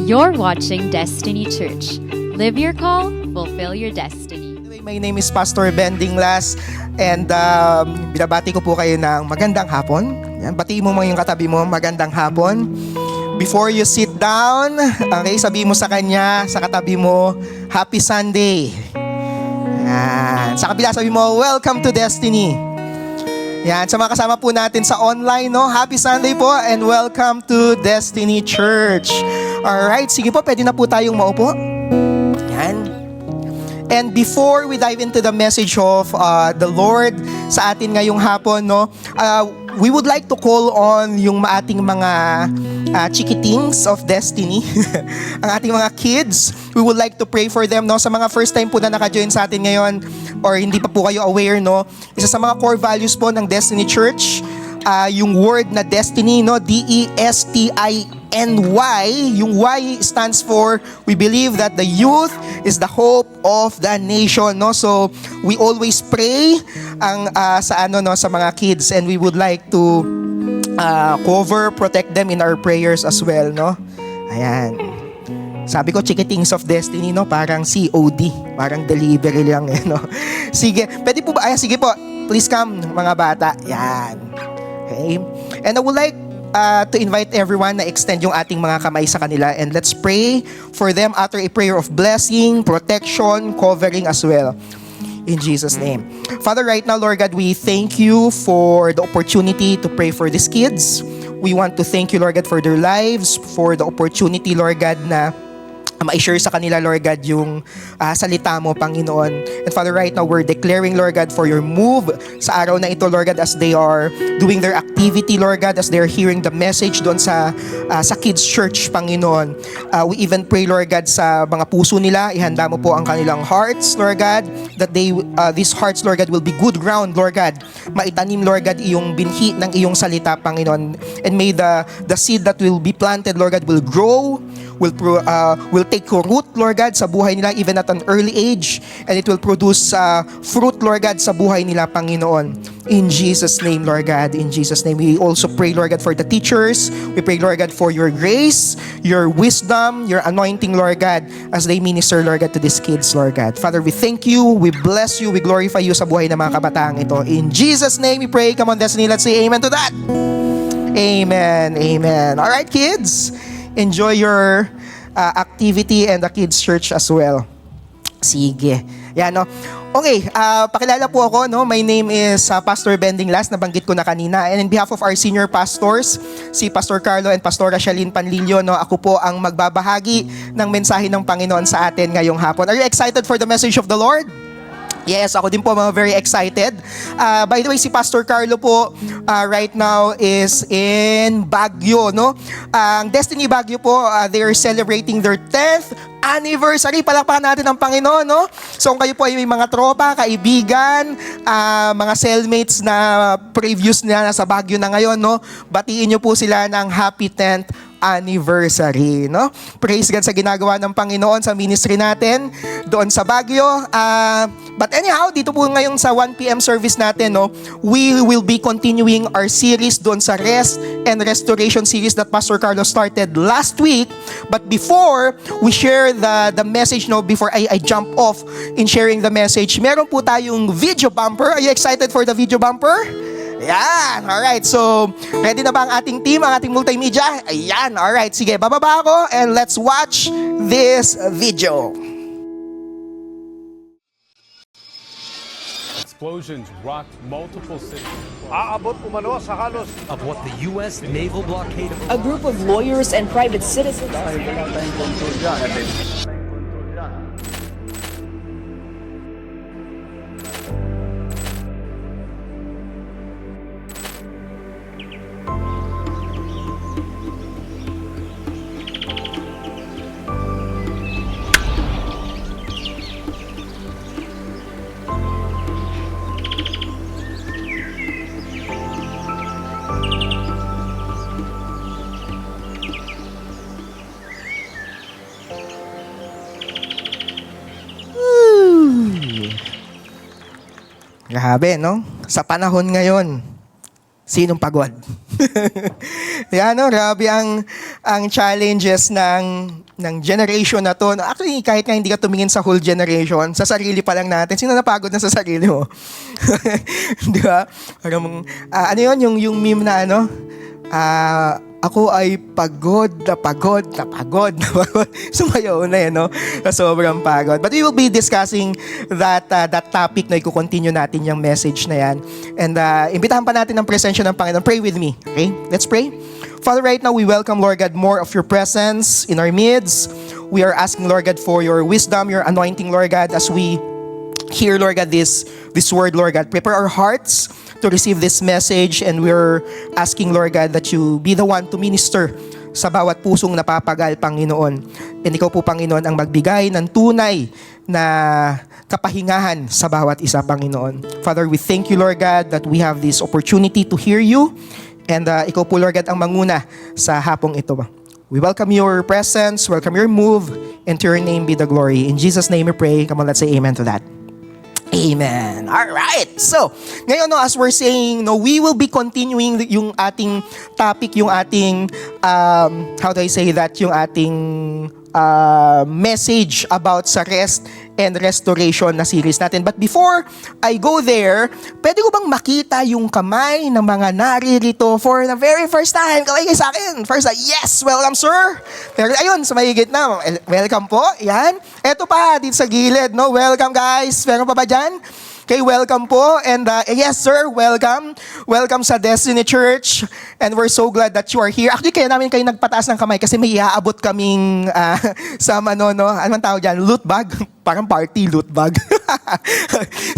You're watching Destiny Church. Live your call, fulfill your destiny. My name is Pastor Ben Dinglas and binabati ko po kayo ng magandang hapon. Yan, batiin mo mga yung katabi mo, magandang hapon. Before you sit down, okay, sabihin mo sa kanya, sa katabi mo, Happy Sunday. Yan. Sa kabila, sabihin mo, Welcome to Destiny. Yan, sa mga kasama po natin sa online, no? Happy Sunday po and welcome to Destiny Church. Alright, sige po, pwede na po tayong maupo. Yan. And before we dive into the message of the Lord sa atin ngayong hapon, no, we would like to call on yung ating mga chikitings of destiny, ang ating mga kids. We would like to pray for them, no. Sa mga first time po na naka-join sa atin ngayon or hindi pa po kayo aware, no, isa sa mga core values po ng Destiny Church, yung word na destiny, no, D-E-S-T-I-N-Y. Yung Y stands for we believe that the youth is the hope of the nation, no. So we always pray sa mga kids, and we would like to cover, protect them in our prayers as well, no. Ayan. Sabi ko, chikitings of destiny, no, parang COD, parang delivery lang, no. Sige, pwede po ba? Sige po, please come mga bata. Yan. Okay. And I would like to invite everyone na extend yung ating mga kamay sa kanila, and let's pray for them after a prayer of blessing, protection, covering as well. In Jesus' name. Father, right now, Lord God, we thank you for the opportunity to pray for these kids. We want to thank you, Lord God, for their lives, for the opportunity, Lord God, na ma-share sa kanila, Lord God, yung salita mo, Panginoon. And Father, right now, we're declaring, Lord God, for your move sa araw na ito, Lord God, as they are doing their activity, Lord God, as they're hearing the message doon sa kids church, Panginoon. We even pray, Lord God, sa mga puso nila, ihanda mo po ang kanilang hearts, Lord God, that these hearts, Lord God, will be good ground, Lord God. Maitanim, Lord God, iyong binhi ng iyong salita, Panginoon. And may the seed that will be planted, Lord God, will grow, will take root, Lord God, sa buhay nila even at an early age, and it will produce fruit, Lord God, sa buhay nila, Panginoon. In Jesus' name, Lord God, in Jesus' name. We also pray, Lord God, for the teachers. We pray, Lord God, for your grace, your wisdom, your anointing, Lord God, as they minister, Lord God, to these kids, Lord God. Father, we thank you, we bless you, we glorify you sa buhay ng mga kabataang ito. In Jesus' name we pray. Come on, Destiny, let's say amen to that. Amen, amen. All right, kids, enjoy your activity and the kids church as well. Sige. Yan, no. Okay, pakilala po ako, no. My name is Pastor Ben Dinglas, nabanggit ko na kanina. And in behalf of our senior pastors, si Pastor Carlo and Pastora Shalyn Panlilio, no, ako po ang magbabahagi ng mensahe ng Panginoon sa atin ngayong hapon. Are you excited for the message of the Lord? Yes, ako din po very excited. By the way, si Pastor Carlo po right now is in Baguio, no? Ang Destiny Baguio po, they are celebrating their 10th anniversary. Palakpakan natin ang Panginoon, no? So kung kayo po ay may mga tropa, kaibigan, mga cellmates na previous na nasa Baguio na ngayon, no? Batiin niyo po sila ng happy 10th anniversary, no? Praise God sa ginagawa ng Panginoon sa ministry natin doon sa Baguio. But anyhow, dito po ngayon sa 1 p.m. service natin, no, we will be continuing our series doon sa Rest and Restoration series that Pastor Carlos started last week. But before we share the message, no, before I jump off in sharing the message, meron po tayong video bumper. Are you excited for the video bumper? Ayan, alright. So, ready na ba ang ating team, ang ating multimedia? Ayan, alright. Sige, bababa ako and let's watch this video. Explosions rocked multiple cities Aabot umano sa halos of what the U.S. naval blockade of A group of lawyers and private citizens. Grabe, no? Sa panahon ngayon, sinong pagod? Yan, no? Grabe ang ang challenges ng generation na to. Actually, kahit nga hindi ka tumingin sa whole generation, sa sarili pa lang natin, sino napagod na sa sarili mo? Di ba? Parang, ano yun, yung meme na ano? Ako ay pagod. Sumayaw na no? Sobrang pagod. But we will be discussing that topic na i-continue natin yung message na yan. And imbitahan pa natin ang presensya ng Panginoon. Pray with me. Okay? Let's pray. Father, right now we welcome, Lord God, more of your presence in our midst. We are asking, Lord God, for your wisdom, your anointing, Lord God, as we hear, Lord God, this word, Lord God. Prepare our hearts to receive this message, and we're asking, Lord God, that you be the one to minister sa bawat pusong napapagal, Panginoon. And ikaw po, Panginoon, ang magbigay ng tunay na kapahingahan sa bawat isa, Panginoon. Father, we thank you, Lord God, that we have this opportunity to hear you, and ikaw po, Lord God, ang manguna sa hapong ito. We welcome your presence, welcome your move, and to your name be the glory. In Jesus' name we pray. Come on, let's say amen to that. Amen. All right. So, ngayon as we're saying, we will be continuing yung ating topic, yung ating how do I say that, yung ating message about sa rest and restoration na series natin. But before I go there, pwede ko bang makita yung kamay ng mga naririto for the very first time? Kamay kayo sa akin. First time, yes, welcome sir. Pero ayun, sa may gitna, welcome po. Yan. Eto pa, dito sa gilid, no? Welcome guys. Meron pa ba dyan? Okay, welcome po. And yes sir, welcome. Welcome sa Destiny Church. And we're so glad that you are here. Actually, kaya namin kayo nagpataas ng kamay kasi may iaabot kaming sa anong tawag dyan? Loot bag? Parang party loot bag.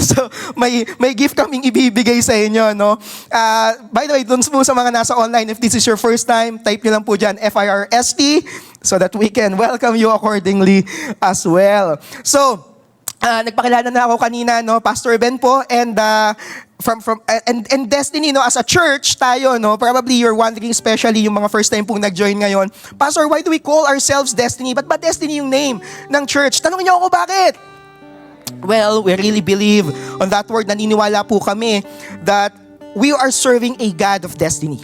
So, may gift kaming ibibigay sa inyo, no? By the way, dun po sa mga nasa online, if this is your first time, type nyo lang po dyan, FIRST, so that we can welcome you accordingly as well. So, nagpakilala na ako kanina, no, Pastor Ben po, and and Destiny, no, as a church tayo, no, probably you're wondering, especially yung mga first time pong nag-join ngayon, Pastor, why do we call ourselves Destiny? Ba't ba Destiny yung name ng church? Tanungin niyo ako bakit? Well, we really believe on that word. Naniniwala po kami that we are serving a God of destiny.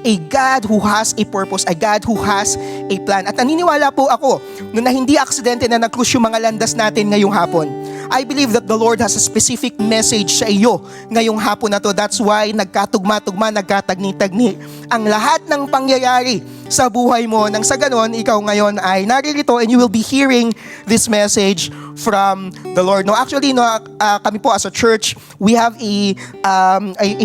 A God who has a purpose, a God who has a plan. At naniniwala po ako, nung na hindi aksidente na nag-cruise yung mga landas natin ngayong hapon, I believe that the Lord has a specific message sa iyo ngayong hapon na to. That's why nagkatugma-tugma, nagkatagni-tagni ang lahat ng pangyayari sa buhay mo. Nang sa ganon, ikaw ngayon ay naririto and you will be hearing this message from the Lord. No, actually, no, kami po as a church, we have a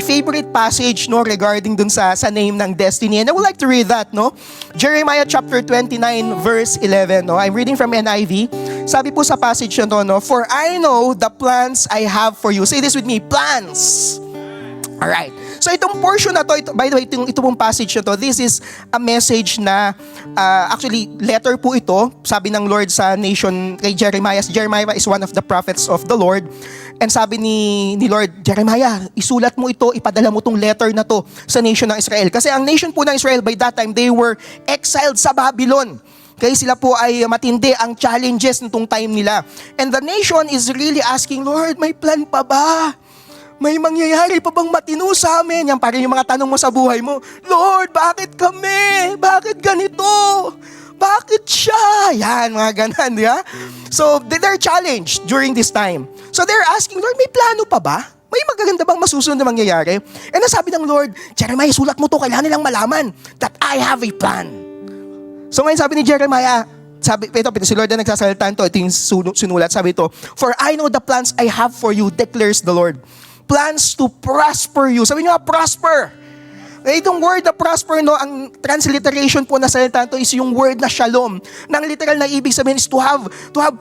favorite passage, no, regarding dun sa name ng Destiny. And I would like to read that, no? Jeremiah chapter 29 verse 11, no? I'm reading from NIV. Sabi po sa passage na to, no? For I know the plans I have for you. Say this with me, plans. Alright. So itong portion na to, by the way, ito pong passage na to, this is a message na, actually, letter po ito, sabi ng Lord sa nation kay Jeremiah. Jeremiah is one of the prophets of the Lord. And sabi ni Lord, Jeremiah, isulat mo ito, ipadala mo tong letter na to sa nation ng Israel. Kasi ang nation po ng Israel by that time, they were exiled sa Babylon. Kaya sila po ay matindi ang challenges nitong time nila. And the nation is really asking, Lord, may plan pa ba? May mangyayari pa bang matino sa amin? Yan parang yung mga tanong mo sa buhay mo. Lord, bakit kami? Bakit ganito? Bakit siya? Yan, mga ganan, di ba? So, they're challenged during this time. So, they're asking, Lord, may plano pa ba? May magaganda bang masusunod na mangyayari? And nasabi ng Lord, Jeremiah, sulat mo to, kailangan nilang malaman that I have a plan. So, ngayon sabi ni Jeremiah, ito si Lord na nagsasalita ito yung sinulat, sabi ito, For I know the plans I have for you, declares the Lord. Plans to prosper you. Sabi niyo, prosper. Itong word na prosper, no, ang transliteration po na salita ito is yung word na shalom. Nang literal na ibig sabihin is to have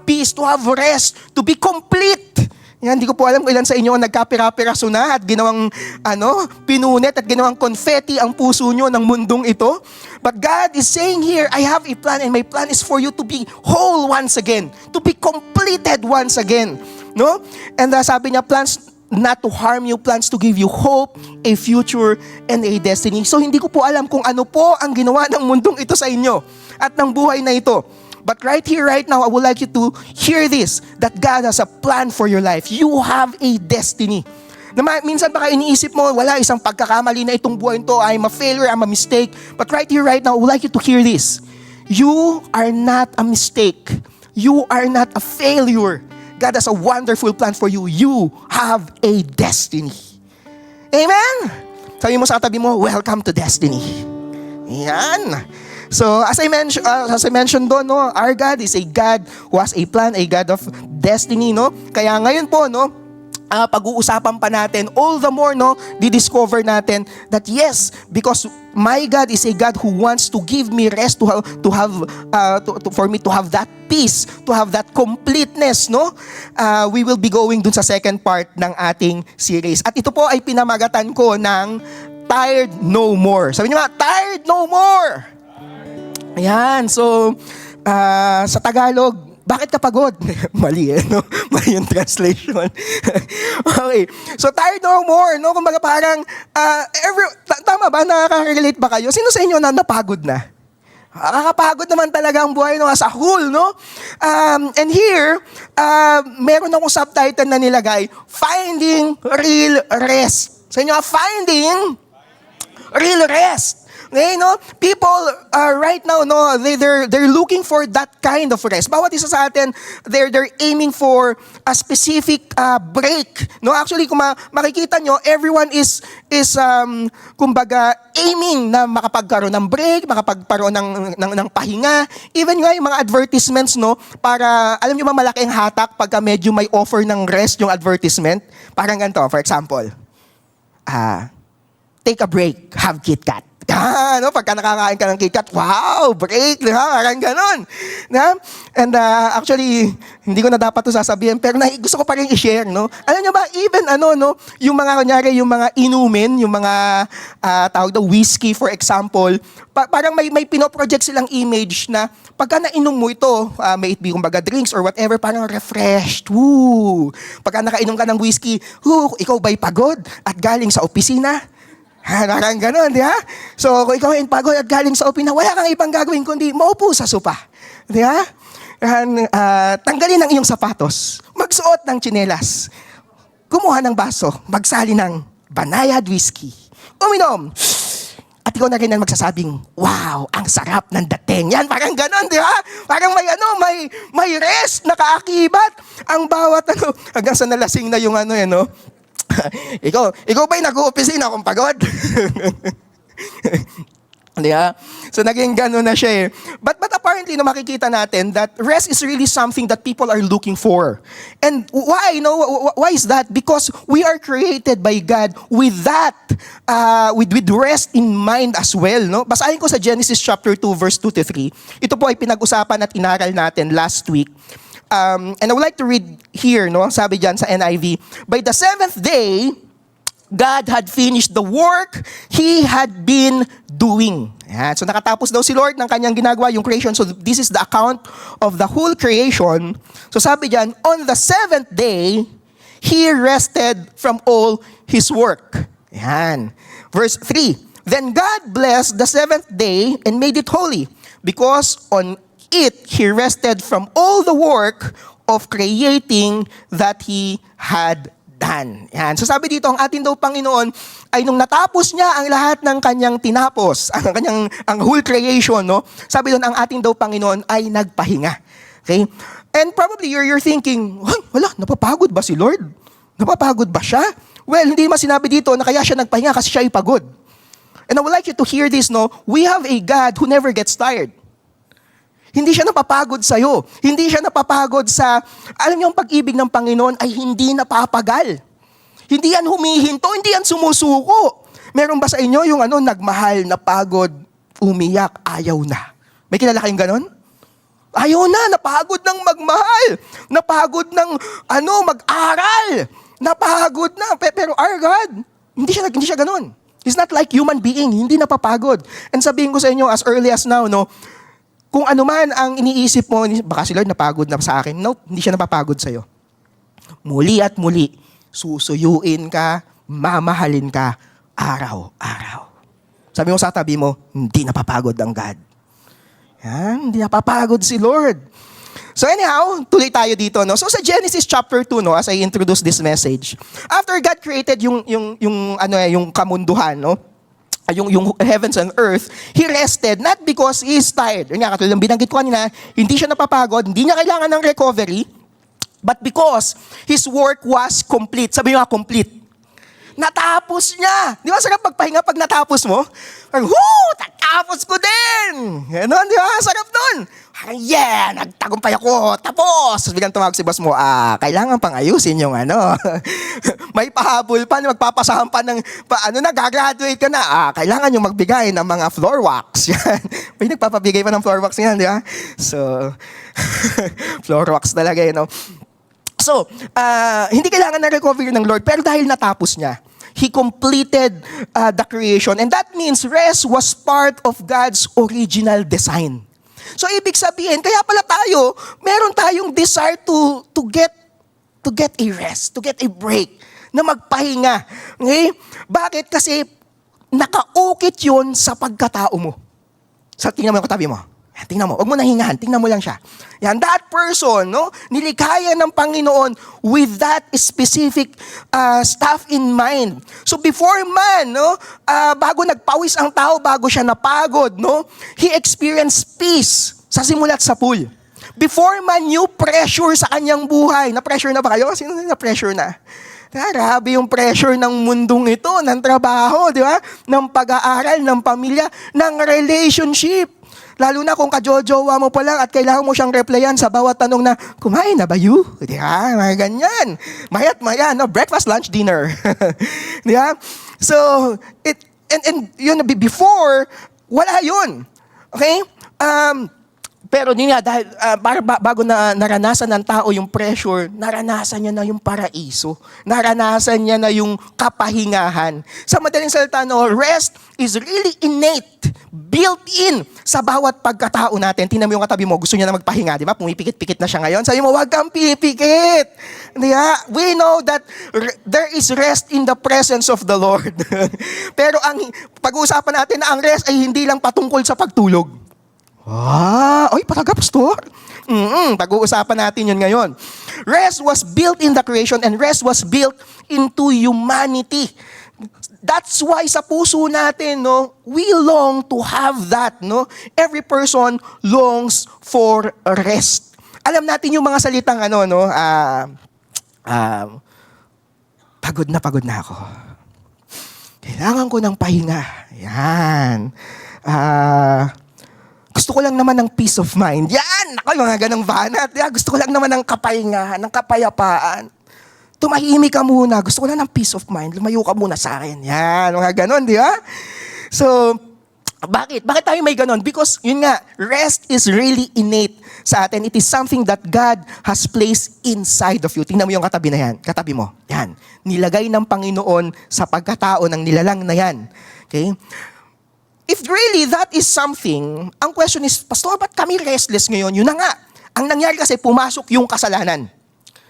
peace, to have rest, to be complete. Yan, hindi ko po alam kung ilan sa inyo ang nagkapira-piraso na at ginawang pinunet at ginawang confetti ang puso nyo ng mundong ito. But God is saying here, I have a plan and my plan is for you to be whole once again, to be completed once again. No? And sabi niya, plans not to harm you, plans to give you hope, a future, and a destiny. So hindi ko po alam kung ano po ang ginawa ng mundong ito sa inyo at ng buhay na ito. But right here, right now, I would like you to hear this, that God has a plan for your life. You have a destiny. Minsan baka iniisip mo, wala, isang pagkakamali na itong buhay to, I'm a failure, I'm a mistake. But right here, right now, I would like you to hear this. You are not a mistake. You are not a failure. God has a wonderful plan for you. You have a destiny. Amen? Sabi mo sa katabi mo, welcome to destiny. Yan. So, as I mentioned doon, no, our God is a God who has a plan, a God of destiny, no? Kaya ngayon po, no, pag-uusapan pa natin, all the more, no, di-discover natin that yes, because my God is a God who wants to give me rest, for me to have that peace, to have that completeness, no? We will be going dun sa second part ng ating series. At ito po ay pinamagatan ko ng Tired No More. Sabi niyo nga, Tired No More! Ayan, so, sa Tagalog, bakit ka pagod? Mali no? Mali yung translation. Okay. So, tired no more, no? Kumbaga parang, tama ba? Nakaka-relate ba kayo? Sino sa inyo na napagod na? Nakakapagod naman talaga ang buhay, no? As a whole, no? And here, meron akong subtitle na nilagay, Finding Real Rest. Sa inyo, Finding Real Rest. Okay, no? People right now, no, they're looking for that kind of rest. Bawat isa sa atin, they're aiming for a specific break. No, actually, kung makikita nyo, everyone is kumbaga aiming na makapagkaroon ng break, makapagkaroon ng pahinga. Even nga yung mga advertisements, no, para alam nyo ba malaki ang hatak pagka medyo may offer ng rest yung advertisement. Parang ganito, for example, take a break, have KitKat. No? Pagka nakakain ka ng KitKat, wow, break, parang ganon. Na? And actually, hindi ko na dapat ito sasabihin, pero gusto ko pa rin i-share. No? Alam nyo ba, even yung mga, kunyari, yung mga inumin, yung mga tawag daw, whiskey, for example, parang may pinoproject silang image na pagka nainom mo ito, may it be kumbaga drinks or whatever, parang refreshed. Woo! Pagka nakainom ka ng whiskey, ikaw ba'y pagod at galing sa opisina? Parang ganon, di ba? So, kung ikaw ay pagod at galing sa opisina, wala kang ibang gagawin kundi maupo sa sopa. Di ba? Tanggalin ang iyong sapatos. Magsuot ng tsinelas. Kumuha ng baso. Magsali ng banayad whiskey. Uminom. At ikaw na rin ang magsasabing, wow, ang sarap ng dating. Yan, parang ganon, di ba? Parang may rest na kaakibat. Ang bawat hanggang sa nalasing na yung ikaw ba'y nag-uopisina kung pagod? Yeah. So naging gano'n na siya eh. But apparently, makikita natin that rest is really something that people are looking for. And why? Why is that? Because we are created by God with that, with rest in mind as well. No? Basahin ko sa Genesis chapter 2, verse 2-3. Ito po ay pinag-usapan at inaral natin last week. And I would like to read here, no? Sabi dyan sa NIV, by the seventh day, God had finished the work He had been doing. Yan. So nakatapos daw si Lord ng kanyang ginagawa, yung creation. So this is the account of the whole creation. So sabi dyan, on the seventh day, He rested from all His work. Yan. Verse 3, then God blessed the seventh day and made it holy, because on it, He rested from all the work of creating that He had done. Yan. So sabi dito, ang ating daw Panginoon ay nung natapos niya ang lahat ng kanyang tinapos, ang whole creation, no? Sabi doon, ang ating daw Panginoon ay nagpahinga. Okay? And probably you're thinking, wala, napapagod ba si Lord? Napapagod ba siya? Well, hindi man sinabi dito na kaya siya nagpahinga kasi siya ay pagod. And I would like you to hear this, no? We have a God who never gets tired. Hindi siya napapagod sa'yo. Hindi siya napapagod sa, alam niyo, ang pag-ibig ng Panginoon ay hindi napapagal. Hindi yan humihinto, hindi yan sumusuko. Meron ba sa inyo yung nagmahal, napagod, umiyak, ayaw na? May kilala kayong ganon? Ayaw na, napagod ng magmahal. Napagod ng, mag-aral. Napagod na. Pero our God, hindi siya ganon. He's not like human being, hindi napapagod. And sabihin ko sa inyo, as early as now, no, kung ano man ang iniisip mo, baka si Lord napagod na sa akin. Nope, hindi siya napapagod sa'yo. Muli at muli, susuyuin ka, mamahalin ka, araw-araw. Sabi mo sa tabi mo, hindi napapagod ang God. Yan, hindi napapagod si Lord. So anyhow, tuloy tayo dito, no? So sa Genesis chapter 2, no, as I introduce this message, after God created yung kamunduhan, no? Yung heavens and earth, He rested not because He is tired. Yun nga, katulad ng binanggit ko kanina, hindi siya napapagod, hindi niya kailangan ng recovery, but because His work was complete. Sabi niyo nga, complete. Natapos niya. Di ba sarap magpahinga pag natapos mo? Parang, natapos ko din! Ganon, di ba? Sarap nun. Parang, yeah, nagtagumpay ako. Tapos! Biglang tumawag si boss mo, kailangan pang ayusin yung may pahabol pa, magpapasahan pa ng, gagraduate ka na. Kailangan yung magbigay ng mga floor wax. Yan. May nagpapabigay pa ng floor wax yan, di ba? So, floor wax talaga, you know. So, hindi kailangan ng recovery ng Lord, pero dahil natapos niya, He completed the creation. And that means rest was part of God's original design. So, ibig sabihin, kaya pala tayo, meron tayong desire to get a rest, to get a break, na magpahinga. Okay? Bakit? Kasi nakaukit yun sa pagkatao mo. So, tingnan mo yung katabi mo. Tingnan mo, huwag mo nahingahan, tingnan mo lang siya. Yan, that person, no, nilikaya ng Panginoon with that specific stuff in mind. So before man, no, bago nagpawis ang tao, bago siya napagod, no, he experienced peace sa simulat sa pool. Before man knew pressure sa kanyang buhay. Na-pressure na ba kayo? Sino na-pressure na? Grabe yung pressure ng mundong ito, ng trabaho, di ba? Ng pag-aaral, ng pamilya, ng relationship. Lalo na kung kajojowa mo pa lang at kailangan mo siyang replyan sa bawat tanong na, kumain na ba you? Di ba? Mga ganyan. Maya't maya, no? Breakfast, lunch, dinner. Di ba? So, and yun, before, wala yun. Okay? Pero yun nga, dahil bago na naranasan ng tao yung pressure, naranasan niya na yung paraiso. Naranasan niya na yung kapahingahan. Sa madaling salita, no, rest is really innate, built-in sa bawat pagkatao natin. Tingnan mo yung katabi mo, gusto niya na magpahinga, di ba? Pumipikit-pikit na siya ngayon. Sabi mo, wag kang pipikit. Di ba? We know that there is rest in the presence of the Lord. Pero ang pag-uusapan natin na ang rest ay hindi lang patungkol sa pagtulog. Oy, talaga, pastor? Pag-uusapan natin yun ngayon. Rest was built in the creation and rest was built into humanity. That's why sa puso natin, no, we long to have that, no? Every person longs for rest. Alam natin yung mga salitang pagod na ako. Kailangan ko ng pahinga. Yan. Gusto ko lang naman ng peace of mind. Yan! Ako, mga ganang banat. Yeah, gusto ko lang naman ng kapahingahan, ng kapayapaan. Tumahimik ka muna. Gusto ko lang ng peace of mind. Lumayo ka muna sa akin. Yan, mga ganon, di ba? So, bakit? Bakit tayo may ganon? Because, yun nga, rest is really innate sa atin. It is something that God has placed inside of you. Tingnan mo yung katabi na yan. Katabi mo. Yan. Nilagay ng Panginoon sa pagkatao ng nilalang na yan. Okay? If really that is something, ang question is, Pastor, ba't kami restless ngayon? Yun na nga. Ang nangyari kasi, pumasok yung kasalanan.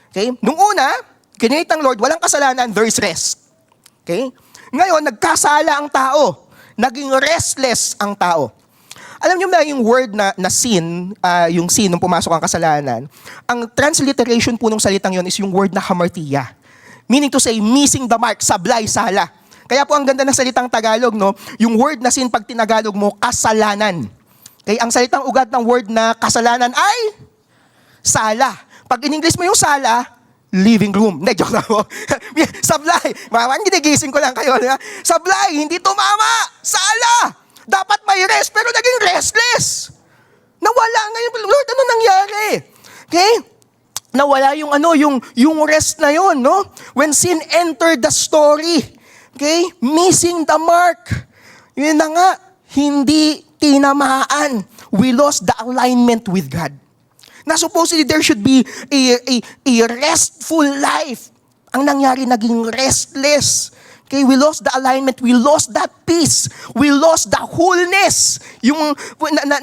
Okay? Nung una, kinit ng Lord, walang kasalanan, there is rest. Okay? Ngayon, nagkasala ang tao. Naging restless ang tao. Alam niyo ba yung word na sin, yung sin nung pumasok ang kasalanan, ang transliteration po ng salitang yon is yung word na hamartia. Meaning to say, missing the mark, sablay, sala. Kaya po ang ganda ng salitang Tagalog, no? Yung word na sin pag tinagalog mo, kasalanan. Okay? Ang salitang ugat ng word na kasalanan ay sala. Pag in English mo yung sala, living room. Hindi, joke lang po. Sablay. Parang ginigising ko lang kayo. Sablay, hindi tumama. Sala. Dapat may rest, pero naging restless. Nawala ngayon. Lord, ano nangyari? Okay? Nawala yung rest na yun, no? When sin entered the story, okay? Missing the mark. Yun na nga, hindi tinamaan. We lost the alignment with God. Na supposedly there should be a restful life. Ang nangyari, naging restless. Okay, we lost the alignment, we lost that peace, we lost the wholeness.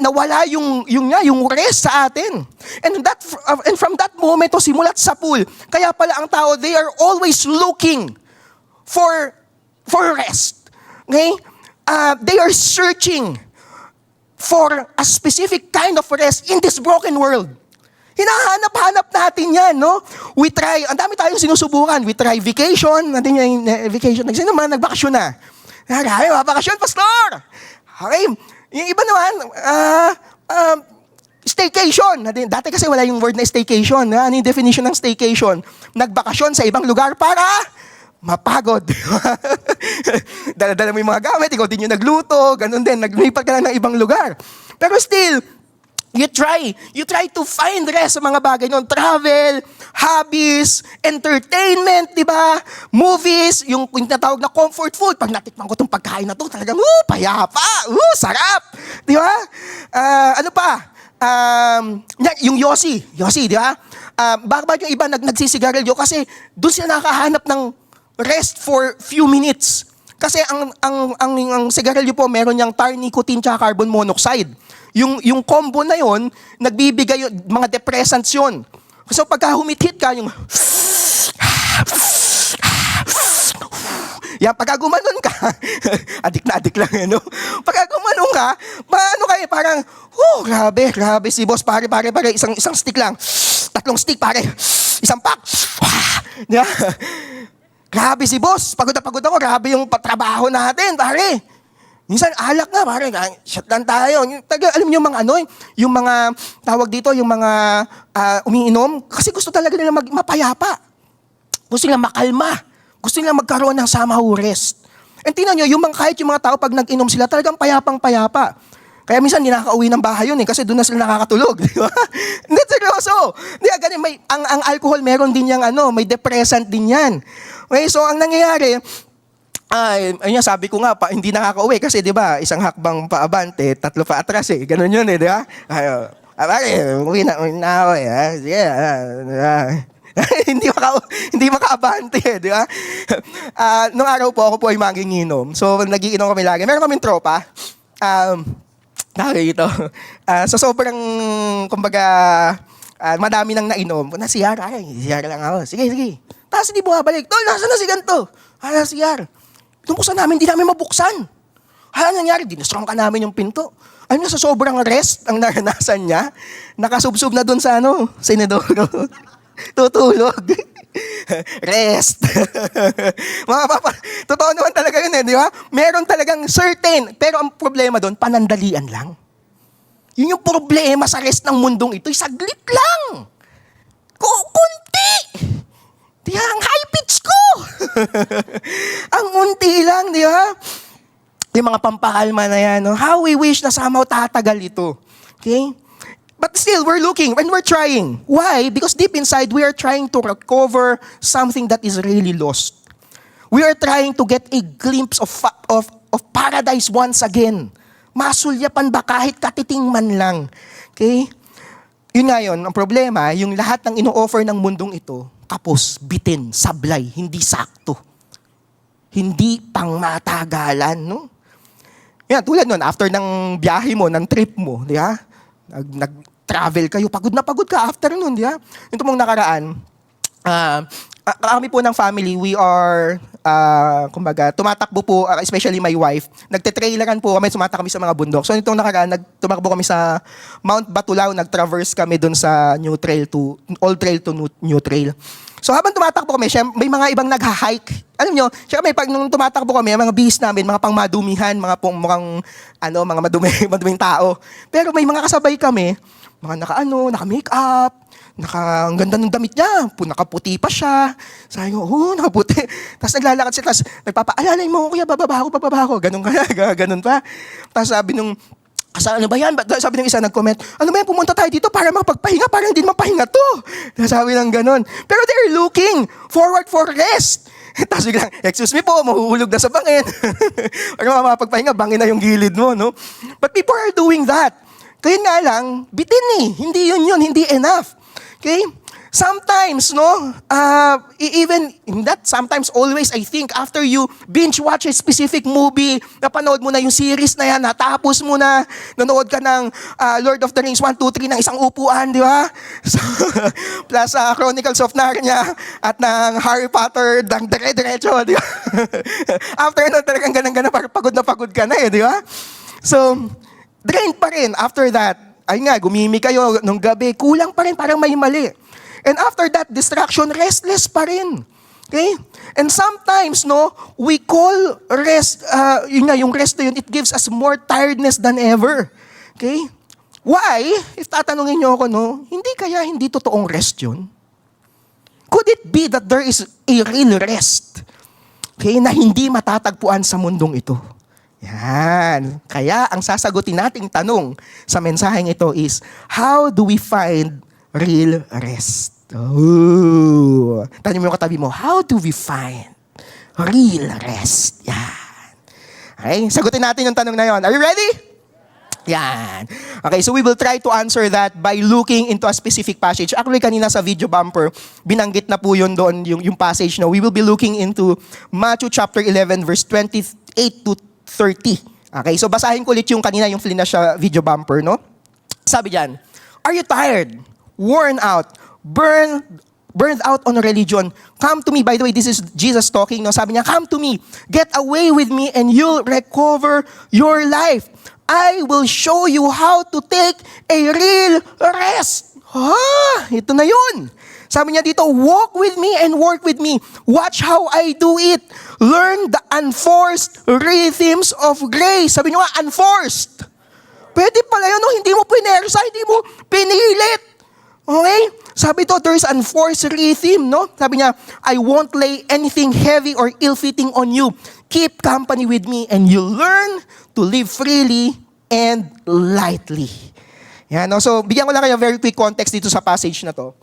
Nawala yung rest sa atin. And from that moment, simulat sa pool, kaya pala ang tao, they are always looking for rest. Okay? They are searching for a specific kind of rest in this broken world. Hinahanap-hanap natin yan, no? We try, ang dami tayong sinusubukan. We try vacation, natin yung vacation. Sino naman nagbakasyon na? Ay, bakasyon, pastor! Okay, yung iba naman, staycation. Dati kasi wala yung word na staycation. Ano yung definition ng staycation? Nagbakasyon sa ibang lugar para mapagod. Dala-dala mo yung mga gamit, ikaw din yung nagluto, ganun din, naglipat ka lang ng ibang lugar. Pero still, you try to find rest sa mga bagay nun. Travel, hobbies, entertainment, di ba? Movies, yung tinatawag na comfort food. Pag natikman ko itong pagkain na to, talagang, payapa, sarap. Di ba? Ano pa? Yung Yossi, di ba? Bakit yung iba nagsisigarilyo? Kasi doon sila nakakahanap ng rest for few minutes. Kasi ang sigarilyo po, meron niyang tar, nicotine, tsaka carbon monoxide. Yung combo na yon, nagbibigay yung mga depressants yun. So pagka humithit ka, yung yan, pagka gumanon ka, adik na adik lang, no? Pagka gumanon ka, paano kayo, parang, grabe si boss, pare, isang stick lang, 3 stick, pare, isang pack, yeah. Grabe si boss, pagod ako, grabe yung patrabaho natin, pare. Minsan, alak na, pare, shut lang tayo. Alam niyo mga yung mga, tawag dito, yung mga umiinom, kasi gusto talaga nila mapayapa. Gusto nila makalma. Gusto nila magkaroon ng somehow rest. And tingnan nyo, kahit yung mga tao, pag nag-inom sila, talagang payapang-payapa. Kaya minsan, hindi nakaka-uwi ng bahay yun kasi doon na sila nakakatulog. Di ba? Hindi, seryoso. Ganun, ang alcohol, meron din yung may depressant din yan. Okay, so ang nangyayari, ayun, sabi ko nga, hindi nakaka-uwi kasi di ba, isang hakbang paabante, 3 pa atras Ganun yun di ba? Uwi na ako Sige, hindi makaabante, di ba? Nung araw po, ako po ay manginginom. So, nagiinom kami lagi. Meron kaming tropa. Ito. So, sobrang, kumbaga, madami nang nainom. Nasiyar lang ako. Sige. Tapos hindi bumabalik. Tol, nasa na si ganito? Nasiyar. Tumpusan namin, hindi namin mabuksan. Nangyari? Dinastrong ka namin yung pinto. Sa sobrang rest ang naranasan niya, nakasubsob na dun sa Senadoro. Tutulog. Rest. Mga papa, totoo naman talaga yun di ba? Meron talagang certain, pero ang problema doon, panandalian lang. Yun yung problema sa rest ng mundong ito, saglit lang. Kunti. Di ang high pitch ko. Ang unti lang, di ba? Yung mga pampakalma na yan, how we wish na somehow tatagal ito. Okay? But still, we're looking and we're trying. Why? Because deep inside, we are trying to recover something that is really lost. We are trying to get a glimpse of paradise once again. Masulyapan ba kahit katiting man lang? Okay? Yun nga yun, ang problema, yung lahat ng ino-offer ng mundong ito, kapos, bitin, sablay, hindi sakto. Hindi pangmatagalan, no? Yan, tulad nun, after ng biyahe mo, ng trip mo, di ba? Nag-travel kayo, pagod na pagod ka after nun, di ba? Ito mong nakaraan, kami po ng family, we are, kumbaga, tumatakbo po, especially my wife, nagte-traileran po kami, sumata kami sa mga bundok. So, itong nakaraan, tumakbo kami sa Mount Batulao, nag-traverse kami dun sa Old Trail to New Trail. So, habang tumatakbo kami, may mga ibang nag-hike. Alam nyo, syempre, nung tumatakbo kami, mga bihis namin, mga pangmadumihan, mga mukhang, mga maduming tao. Pero may mga kasabay kami, mga naka-makeup, ang ganda ng damit niya, nakaputi pa siya. Sabi ko, nakaputi. Tapos naglalakad siya, tapos nagpapaalalay mo, kuya, bababa ako. Ganun pa. Tapos sabi nung, ano ba yan? Sabi ng isa, nag-comment, ano ba yan, pumunta tayo dito para makapagpahinga, para hindi mapahinga to. Sabi ng ganun. Pero they're looking forward for rest. Tapos biglang, excuse me po, mahuhulog na sa bangin. Para makapagpahinga, bangin na yung gilid mo, no? But people are doing that. Kaya nga lang, bitin Hindi yun, hindi enough. Okay? Sometimes, even in that, sometimes always, I think, after you binge-watch a specific movie, napanood mo na yung series na yan, natapos mo na, nanood ka ng Lord of the Rings 1, 2, 3 ng isang upuan, di ba? So, plus Chronicles of Narnia at ng Harry Potter, ng dire-diretso, di ba? After nun, talagang ganang-gana, pagod na pagod ka na di ba? So, drained pa rin after that. Ay nga, gumimi kayo nung gabi, kulang pa rin, parang may mali. And after that distraction, restless pa rin. Okay? And sometimes, no, we call rest, yung rest na yun, it gives us more tiredness than ever. Okay? Why? If tatanungin niyo ako, no, hindi totoong rest yun? Could it be that there is a real rest? Okay, na hindi matatagpuan sa mundong ito? Yan. Kaya ang sasagutin nating tanong sa mensaheng ito is, how do we find real rest? Oh. Tanong mo yung katabi mo, how do we find real rest? Yan. Okay, sagutin natin yung tanong na yon. Are you ready? Yan. Okay, so we will try to answer that by looking into a specific passage. Actually, kanina sa video bumper, binanggit na po yun doon, yung passage. No? We will be looking into Matthew chapter 11, verse 28 to 30. Okay, so basahin ko ulit yung kanina, yung flash sa video bumper, no? Sabi diyan, are you tired, worn out, burned out on religion? Come to me. By the way, this is Jesus talking, no? Sabi niya, come to me, get away with me, and you'll recover your life. I will show you how to take a real rest. Ito na yun. Sabi niya dito, walk with me and work with me. Watch how I do it. Learn the unforced rhythms of grace. Sabi niyo nga, unforced. Pwede pala yun, no? Hindi mo pinersa, hindi mo pinilit. Okay? Sabi to, there's unforced rhythm, no? Sabi niya, I won't lay anything heavy or ill-fitting on you. Keep company with me and you'll learn to live freely and lightly. Yan, no? So, bigyan ko lang kayo very quick context dito sa passage na to.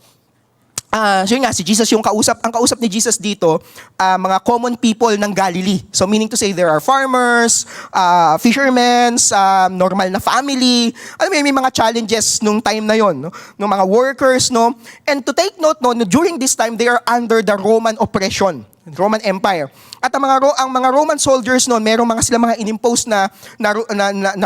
So yun nga, si Jesus yung kausap. Ang kausap ni Jesus dito, mga common people ng Galilee. So meaning to say, there are farmers, fishermen, normal na family. Alam mo, may mga challenges nung time na yon, no? Nung mga workers, no? And to take note, no, during this time, they are under the Roman oppression, Roman Empire. At ang mga Roman soldiers noon, merong mga inimpose na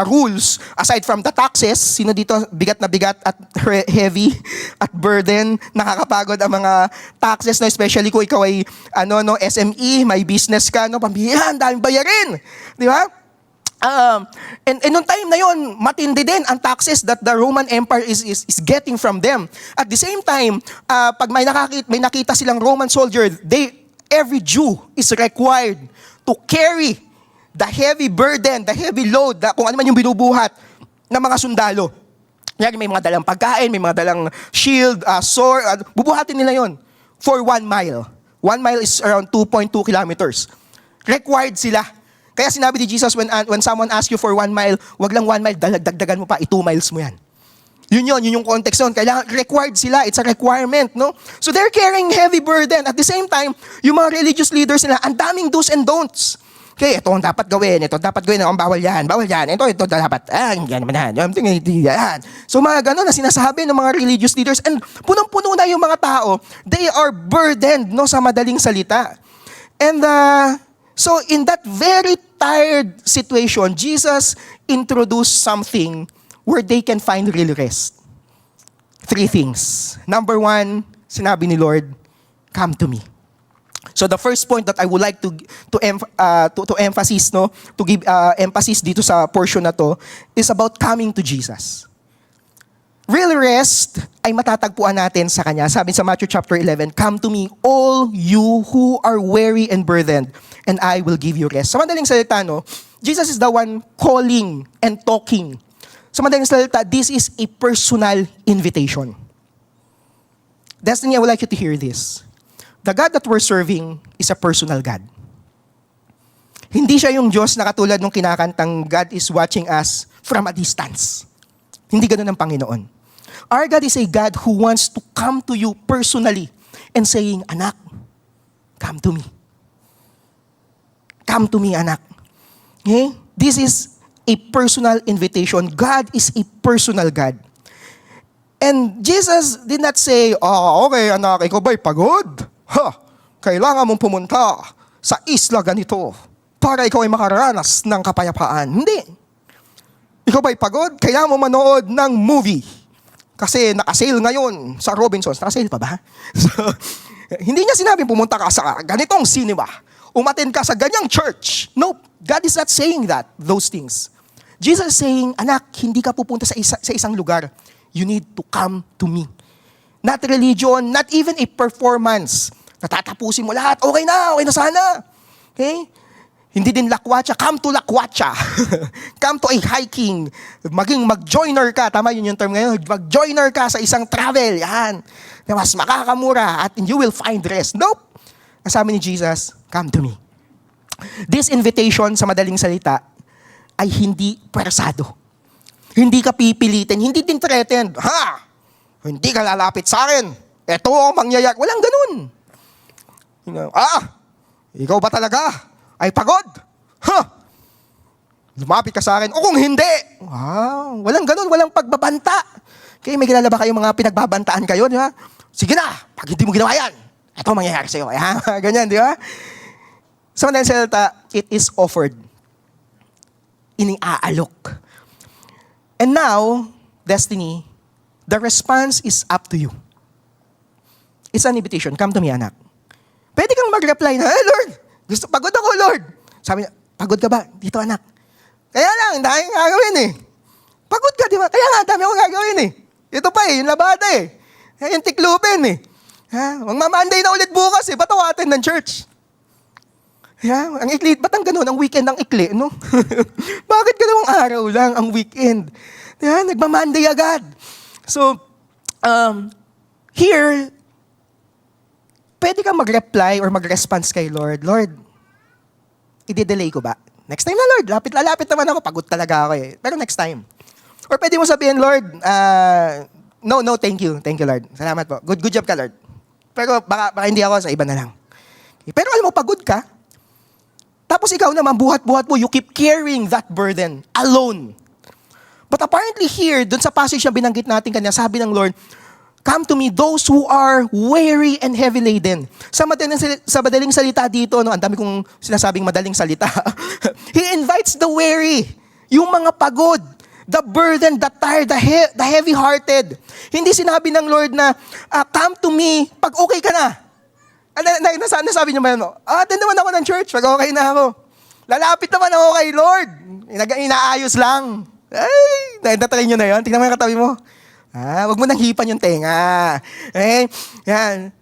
rules aside from the taxes. Sino dito bigat at heavy at burden, nakakapagod ang mga taxes, no, especially kung ikaw ay SME, may business ka, no, pambihan, daming bayarin. Di ba? And nung time na yon, matindi din ang taxes that the Roman Empire is getting from them. At the same time, pag may nakita silang Roman soldier, every Jew is required to carry the heavy burden, the heavy load, kung ano man yung binubuhat ng mga sundalo. Yan, may mga dalang pagkain, may mga dalang shield, sword, bubuhatin nila yon for 1 mile. 1 mile is around 2.2 kilometers. Required sila. Kaya sinabi ni Jesus, when someone asks you for 1 mile, wag lang 1 mile, dagdagan mo pa, 2 miles mo yan. Yun yung context nun. Kailangan, required sila. It's a requirement, no? So they're carrying heavy burden. At the same time, yung mga religious leaders nila, ang daming do's and don'ts. Okay, ito ang dapat gawin. Ito dapat gawin. Ang bawal yan. Ito dapat. Yan naman yan. So mga gano'n na sinasabi ng mga religious leaders. And punong-puno na yung mga tao. They are burdened, no, sa madaling salita. And so in that very tired situation, Jesus introduced something where they can find real rest. 3 things. Number 1, sinabi ni Lord, come to me. So the first point that I would like to emphasize, no, to give emphasis dito sa portion na to, is about coming to Jesus. Real rest ay matatagpuan natin sa Kanya. Sabi sa Matthew chapter 11, come to me, all you who are weary and burdened, and I will give you rest. Sa madaling salita, no, Jesus is the one calling and talking. Sa madaling salita, this is a personal invitation. Destiny, I would like you to hear this. The God that we're serving is a personal God. Hindi siya yung Diyos na katulad nung kinakantang God is watching us from a distance. Hindi ganun ang Panginoon. Our God is a God who wants to come to you personally and saying, anak, come to me. Come to me, anak. Okay? This is a personal invitation. God is a personal God. And Jesus did not say, okay anak, ikaw ba'y pagod? Kailangan mong pumunta sa isla ganito para ikaw ay makaranas ng kapayapaan. Hindi. Ikaw ba'y pagod? Kailangan mo manood ng movie. Kasi naka-sale ngayon sa Robinsons. Naka-sale pa ba? So, hindi niya sinabing pumunta ka sa ganitong cinema. Umattend ka sa ganyang church. No, God is not saying those things. Jesus is saying, anak, hindi ka pupunta sa isang lugar. You need to come to me. Not religion, not even a performance. Natatapusin mo lahat, okay na sana. Okay? Hindi din lakwatsa, come to lakwatsa. Come to a hiking. Mag-joiner ka, tama yun yung term ngayon. Mag-joiner ka sa isang travel, yan. Na mas makakamura at you will find rest. Nope. Sabi ni Jesus, come to me. This invitation sa madaling salita ay hindi persado. Hindi ka pipilitin, hindi din threatened. Ha! Hindi ka lalapit sa akin. Ito ang mangyayari. Walang ganun. Ikaw ba talaga ay pagod? Ha! Lumapit ka sa akin. O kung hindi. Walang ganun, walang pagbabanta. Okay, may kilala ba kayong mga pinagbabantaan kayo, di ba? Sige na, pag hindi mo ginawa yan, ito ang mangyayari sa'yo. Ganyan, di ba? Sa madaling salita, it is offered. Iniaalok. And now, Destiny, the response is up to you. It's an invitation. Come to me, anak. Pwede kang mag-reply na, Lord, pagod ako, Lord. Sabi niya, pagod ka ba? Dito, anak. Kaya lang, dahil gagawin eh. Pagod ka, di ba? Kaya nga, dami akong gagawin eh. Ito pa yung labada eh. Yung tiklupin eh. Magmamanday na ulit bukas eh. Ba't ako attend ng church? Ang ikli, ba't ang ganun? Ang weekend ang ikli, no? Bakit ganun araw lang ang weekend? Nagmamanday agad. So, here, pwede kang mag-reply or mag-response kay Lord. Lord, i-delay ko ba? Next time na, Lord. Lalapit naman ako. Pagod talaga ako eh. Pero next time. Or pwede mo sabihin, Lord, no, thank you. Thank you, Lord. Salamat po. Good job ka, Lord. Pero baka hindi ako, sa iba na lang. Okay. Pero alam mo, pagod ka. Tapos ikaw naman, buhat-buhat mo, you keep carrying that burden alone. But apparently here, dun sa passage na binanggit natin kanina, sabi ng Lord, come to me, those who are weary and heavy laden. Sa madaling salita dito, ang dami kong sinasabing madaling salita. He invites the weary, yung mga pagod, the burden, the tired, the heavy-hearted. Hindi sinabi ng Lord na, come to me pag okay ka na. Nasabi niyo ba yun? Attend naman ako ng church pag okay na ako. Lalapit naman ako kay Lord. Inaayos lang. Ay, natry nyo na yun. Tingnan mo yung katabi mo. Wag mo nang hipan yung tenga. Yan.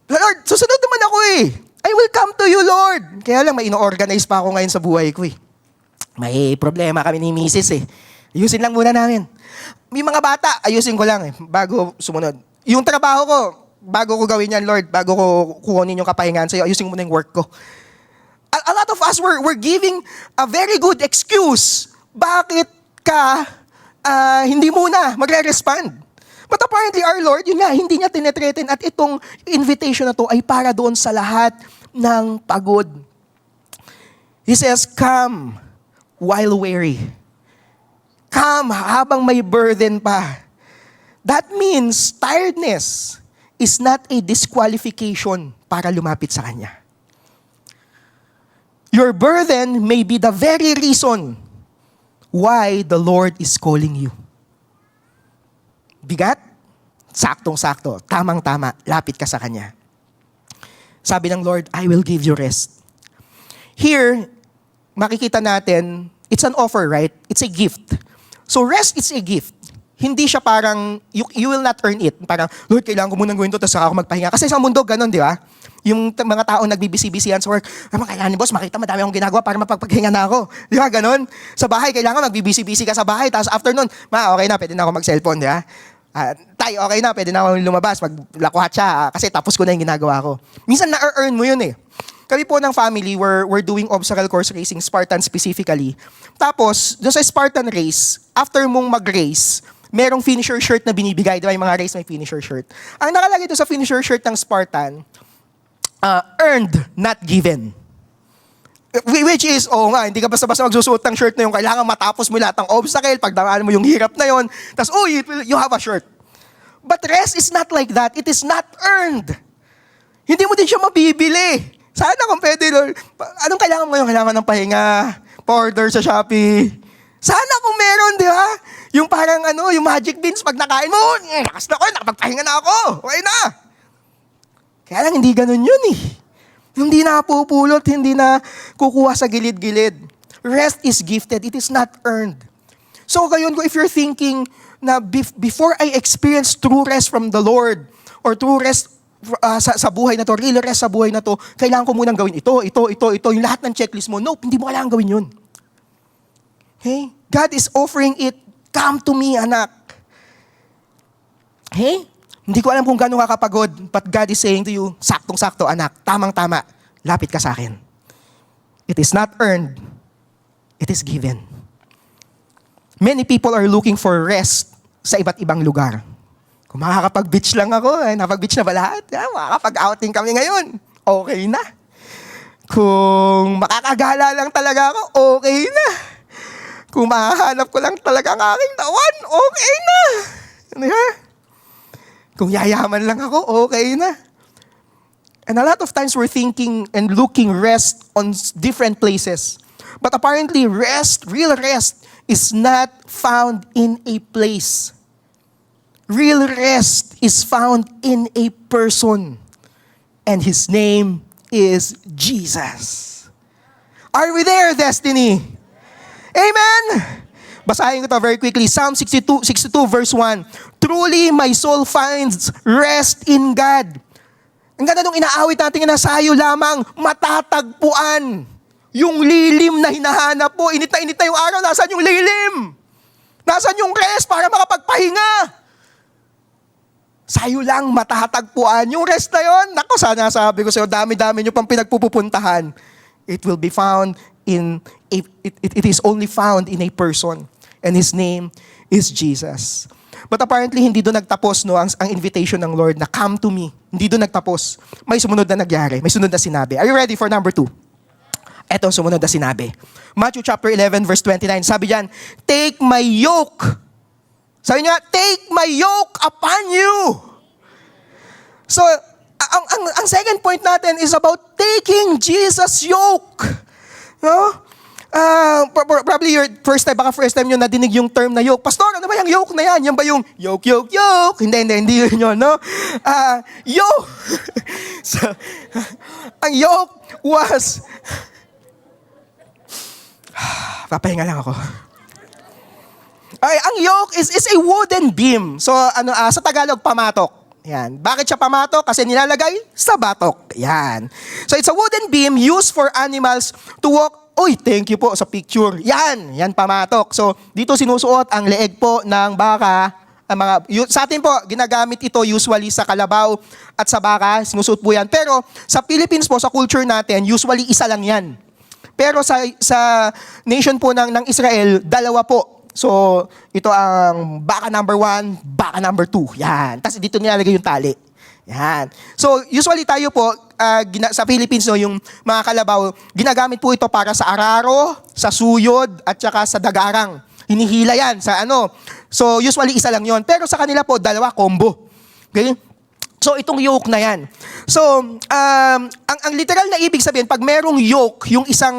Lord, susunod naman ako eh. I will come to you, Lord. Kaya lang, may ino-organize pa ako ngayon sa buhay ko eh. May problema kami ni Mrs. eh. Ayusin lang muna namin. May mga bata, ayusin ko lang eh, bago sumunod. Yung trabaho ko, bago ko gawin yan, Lord, bago ko kukunin yung kapahingaan sa'yo, ayusin ko muna yung work ko. A lot of us, we're giving a very good excuse. Bakit ka hindi muna magre-respond? But apparently our Lord, yun nga, hindi niya tinetreaten at itong invitation na to ay para doon sa lahat ng pagod. He says, come while weary. Come habang may burden pa. That means tiredness is not a disqualification para lumapit sa Kanya. Your burden may be the very reason why the Lord is calling you. Bigat? Saktong-sakto. Tamang-tama. Lapit ka sa Kanya. Sabi ng Lord, I will give you rest. Here, makikita natin, it's an offer, right? It's a gift. So rest is a gift. Hindi siya parang, you will not earn it. Parang, Lord, kailangan ko munang gawin ito, tapos saka ako magpahinga. Kasi sa mundo, ganun, di ba? Yung mga taong nagbibisi-bisihan sa work, kailangan ni boss, makita madami akong ginagawa para mapagpahinga na ako. Di ba, ganun? Sa bahay, kailangan magbibisi-bisi ka sa bahay, tapos after nun, okay na, pwede na ako mag-cellphone, di ba? Tay, okay na, pwede na ako lumabas, maglakwat siya, kasi tapos ko na yung ginagawa ko. Minsan na-earn mo yun eh. Kami po ng family, we're doing obstacle course racing, Spartan specifically. Tapos, doon sa Spartan race, after mong mag-race, merong finisher shirt na binibigay. Di ba yung mga race may finisher shirt? Ang nakalagay doon sa finisher shirt ng Spartan, earned, not given. Which is, hindi ka basta-basta magsusuot ng shirt na yung kailangan matapos mo lahat ng obstacle, pagdaan mo yung hirap na yon, tapos, you have a shirt. But rest is not like that. It is not earned. Hindi mo din siya mabibili. Sana kung pwede, Lord. Anong kailangan mo ngayon? Kailangan ng pahinga, pa-order sa Shopee. Sana kung meron, di ba? Yung parang yung magic beans, pag nakain mo, lakas na ako, nakapagpahinga na ako. Okay na. Kaya lang, hindi ganun yun eh. Hindi na pupulot, hindi na kukuha sa gilid-gilid. Rest is gifted. It is not earned. So ngayon, if you're thinking na before I experience true rest from the Lord, or true rest sa buhay na to, real rest sa buhay na to, kailangan ko munang gawin ito, yung lahat ng checklist mo. Nope, hindi mo kailangan gawin yun. Okay? God is offering it, come to me, anak. Okay? Hindi ko alam kung gano'ng kakapagod, but God is saying to you, saktong-sakto, anak, tamang-tama, lapit ka sa akin. It is not earned, it is given. Many people are looking for rest sa iba't ibang lugar. Kung makakapag-beach lang ako, napag-beach na ba lahat? Makakapag-outing kami ngayon, okay na. Kung makakagala lang talaga ako, okay na. Kung mahahanap ko lang talaga ang aking tawan, okay na. Kung yayaman lang ako, okay na. And a lot of times we're thinking and looking rest on different places. But apparently rest, real rest, is not found in a place. Real rest is found in a person. And His name is Jesus. Are we there, Destiny? Amen? Basahin ko ito very quickly. Psalm 62 verse 1. Truly my soul finds rest in God. Ang ganda nung inaawit natin na sayo lamang matatagpuan. Yung lilim na hinahanap po. Init na yung araw. Nasaan yung lilim? Nasaan yung rest para makapagpahinga? Sa'yo lang matatagpuan. Yung rest na yun, naku, sana sabi ko sa'yo, dami-dami nyo pang pinagpupuntahan. It will be found in, it is only found in a person. And His name is Jesus. But apparently, hindi doon nagtapos ang invitation ng Lord na come to me. Hindi doon nagtapos. May sumunod na nangyari. May sumunod na sinabi. Are you ready for number 2? Eto, sumunod na sinabi. Matthew chapter 11, verse 29. Sabi diyan, take my yoke. Sabi niya, take my yoke upon you. So, ang second point natin is about taking Jesus' yoke. No? Probably first time nyo nadinig yung term na yoke. Pastor, ano ba yung yoke na yan? Yan ba yung yoke? Hindi yun, no? Yoke. So, ang yoke was... Papahinga lang ako. Okay, ang yoke is a wooden beam. So, sa Tagalog, pamatok. Yan. Bakit siya pamatok? Kasi nilalagay sa batok. Yan. So, it's a wooden beam used for animals to walk. Uy, thank you po sa picture. Yan pamatok. So, dito sinusuot ang leeg po ng baka. Sa atin po, ginagamit ito usually sa kalabaw at sa baka. Sinusuot po yan. Pero sa Philippines po, sa culture natin, usually isa lang yan. Pero sa nation po ng Israel, dalawa po. So, ito ang baka number 1, baka number 2. Yan. Tapos dito nilalagay yung tali. Yan. So, usually tayo po, sa Philippines, no, yung mga kalabaw, ginagamit po ito para sa araro, sa suyod, at saka sa dagarang. Hinihila yan sa So, usually isa lang yon. Pero sa kanila po, dalawa, combo. Okay? So, itong yoke na yan. So, ang literal na ibig sabihin, pag merong yoke, yung isang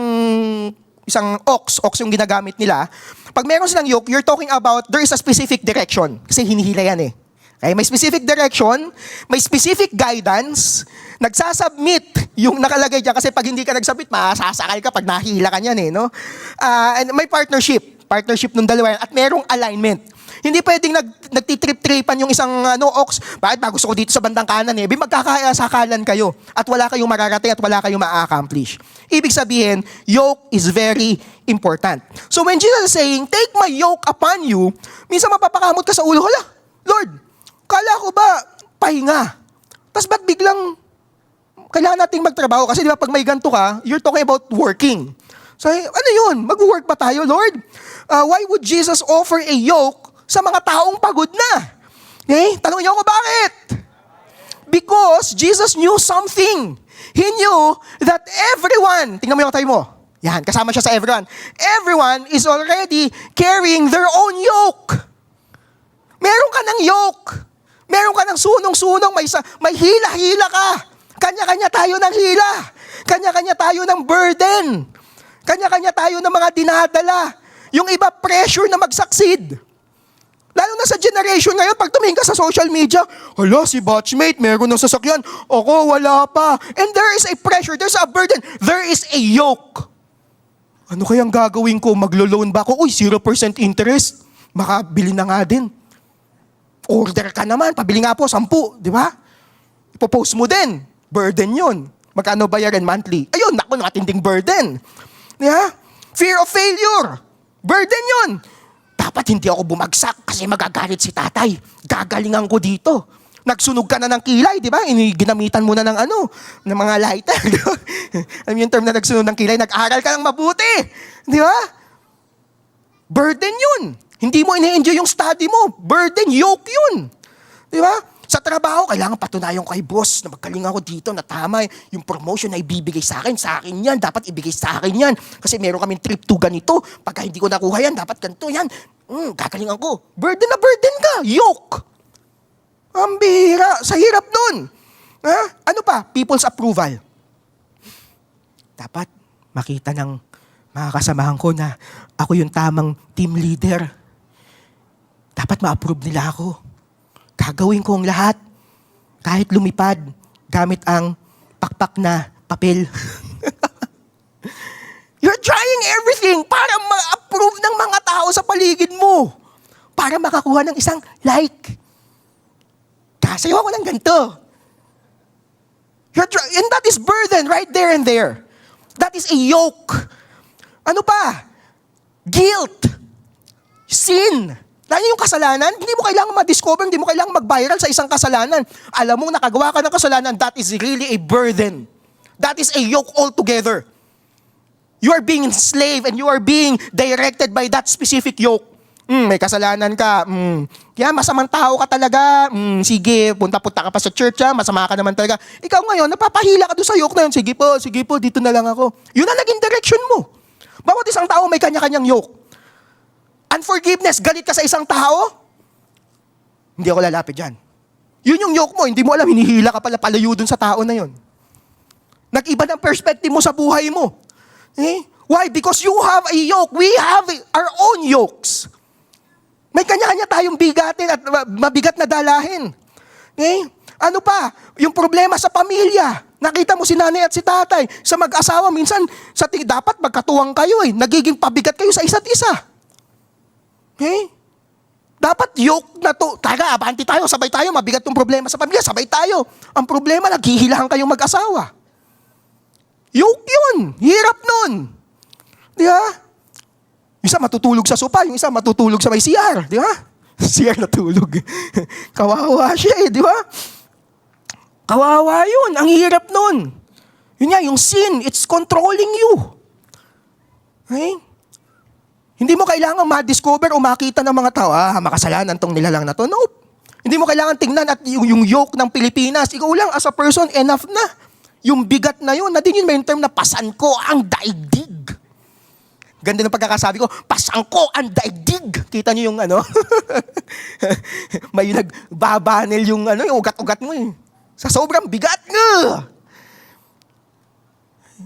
ox yung ginagamit nila, pag meron silang yoke, you're talking about, there is a specific direction. Kasi hinihila yan eh. Okay? May specific direction, may specific guidance, nagsasubmit yung nakalagay dyan. Kasi pag hindi ka nagsubmit, masasakal ka pag nahila ka niyan eh. No? And may partnership ng dalawa yan, at merong alignment. Hindi pwedeng nagtitrip-tripan yung isang ox. Bakit ba gusto ko dito sa bandang kanan eh? Magkakasakalan kayo at wala kayong mararating at wala kayong ma-accomplish. Ibig sabihin, yoke is very important. So when Jesus is saying, take my yoke upon you, minsan mapapakamot ka sa ulo, hala, Lord, kala ko ba pahinga? Tapos ba't biglang kailangan nating magtrabaho? Kasi di ba pag may ganito ka, you're talking about working. So ano yun? Mag-work pa tayo, Lord? Why would Jesus offer a yoke sa mga taong pagod na? Okay? Tanong niyo ako, bakit? Because Jesus knew something. He knew that everyone, tingnan mo yung tayo mo. Yan, kasama siya sa everyone. Everyone is already carrying their own yoke. Meron ka ng yoke. Meron ka ng sunong-sunong, may hila-hila ka. Kanya-kanya tayo ng hila. Kanya-kanya tayo ng burden. Kanya-kanya tayo ng mga dinadala. Yung iba, pressure na mag-succeed. Lalo na sa generation ngayon, pag tumingin ka sa social media, hala, si batchmate, meron ng sasakyan. Ako, wala pa. And there is a pressure, there's a burden, there is a yoke. Ano kayang gagawin ko? Maglo-loan ba ako? Uy, 0% interest. Makabili na nga din. Order ka naman, pabili nga po, 10, di ba? Ipopost mo din. Burden yun. Magkano bayaran monthly? Ayun, naku, nakatinding burden. Yeah? Fear of failure. Burden yun. Dapat hindi ako bumagsak kasi magagalit si tatay. Gagalingan ko dito. Nagsunog ka na ng kilay, di ba? Ginamitan mo na ng ng mga lighter. Alam mo yung term na nagsunog ng kilay, nag-aral ka ng mabuti. Di ba? Burden yun. Hindi mo ine-enjoy yung study mo. Burden, yoke yun. Di ba? Sa trabaho, kailangan patunayan kay boss na magaling ako dito, na tama. Yung promotion na ibibigay sa akin yan. Dapat ibigay sa akin yan. Kasi meron kaming trip to ganito. Pagka hindi ko nakuha yan, dapat ganito yan. Gagalingan ko. Burden na burden ka. Yoke. Ang bihira. Sa hirap nun. Ha? Ano pa? People's approval. Dapat makita ng mga kasamahan ko na ako yung tamang team leader. Dapat ma-approve nila ako. Gagawin ko ang lahat. Kahit lumipad, gamit ang pakpak na papel. You're trying everything para ma-approve ng mga tao sa paligid mo. Para makakuha ng isang like. Kasayo ako ng ganito. And that is burden right there and there. That is a yoke. Ano pa? Guilt. Sin. Lalo yung kasalanan, hindi mo kailangan ma-discover, hindi mo kailangan mag-viral sa isang kasalanan. Alam mo, nakagawa ka ng kasalanan, that is really a burden. That is a yoke altogether. You are being enslaved and you are being directed by that specific yoke. May kasalanan ka. Kaya masamang tao ka talaga. Sige, punta-punta ka pa sa church, masama ka naman talaga. Ikaw ngayon, napapahila ka doon sa yoke na yun. Sige po, dito na lang ako. Yun ang naging direction mo. Bawat isang tao may kanya-kanyang yoke. Unforgiveness, galit ka sa isang tao, hindi ako lalapit dyan. Yun yung yoke mo, hindi mo alam, hinihila ka palayo dun sa tao na yun. Nag-iba ng perspective mo sa buhay mo. Why? Because you have a yoke. We have our own yokes. May kanya-kanya tayong bigatin at mabigat na dalahin. Ano pa? Yung problema sa pamilya. Nakita mo si nanay at si tatay. Sa mag-asawa, minsan, dapat magkatuwang kayo nagiging pabigat kayo sa isa't isa. Dapat yoke na to. Taga, abanti tayo, sabay tayo. Mabigat tong problema sa pamilya, sabay tayo. Ang problema, naghihilahan kayong mag-asawa. Yoke yun. Hirap nun. Di ba? Yung isa matutulog sa sopa, yung isa matutulog sa may CR. Di ba? CR natulog. Kawawa siya di ba? Kawawa yun. Ang hirap nun. Yun nga, yung sin, it's controlling you. Hindi mo kailangan ma-discover o makita ng mga tao, makasalanan tong nilalang na to. Nope. Hindi mo kailangan tingnan at yung yoke ng Pilipinas. Ikaw lang, as a person, enough na. Yung bigat na yun, na din yun may term na pasan ko ang daigdig. Ganda ng pagkakasabi ko, pasan ko ang daigdig. Kita niyo yung may nagbabanel yung yung ugat-ugat mo Sa sobrang bigat nga.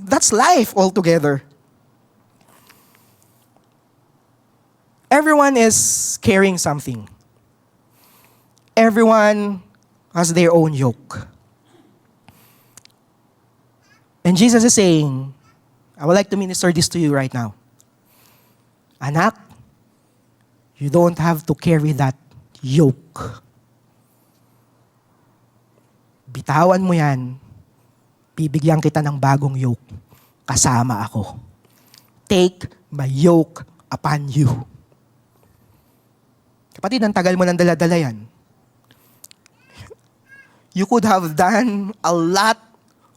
That's life altogether. Everyone is carrying something. Everyone has their own yoke. And Jesus is saying, I would like to minister this to you right now. Anak, you don't have to carry that yoke. Bitawan mo yan. Bibigyan kita ng bagong yoke. Kasama ako. Take my yoke upon you. Kapatid, ang tagal mo ng dala-dala yan. You could have done a lot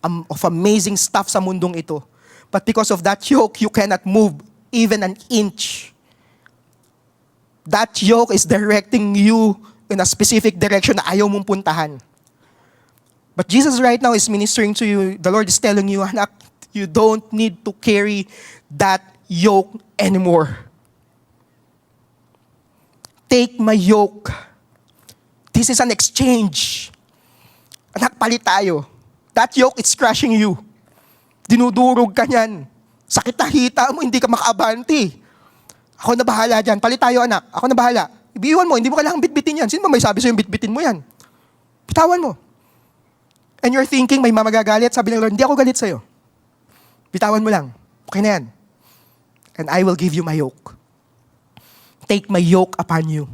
of amazing stuff sa mundong ito. But because of that yoke, you cannot move even an inch. That yoke is directing you in a specific direction na ayaw mong puntahan. But Jesus right now is ministering to you. The Lord is telling you, anak, you don't need to carry that yoke anymore. Take my yoke. This is an exchange. Anak, palit tayo. That yoke is crushing you. Dinudurog ka niyan. Sakit na hita mo, hindi ka makaabante. Ako na bahala dyan. Palit tayo, anak. Ako na bahala. Ibiwan mo, hindi mo kailangang bitbitin yan. Sino ba may sabi sa'yo bitbitin mo yan? Bitawan mo. And you're thinking, may mamagagalit. Sabi ng Lord, hindi ako galit sa'yo. Bitawan mo lang. Okay na yan. and I will give you my yoke. Take my yoke upon you.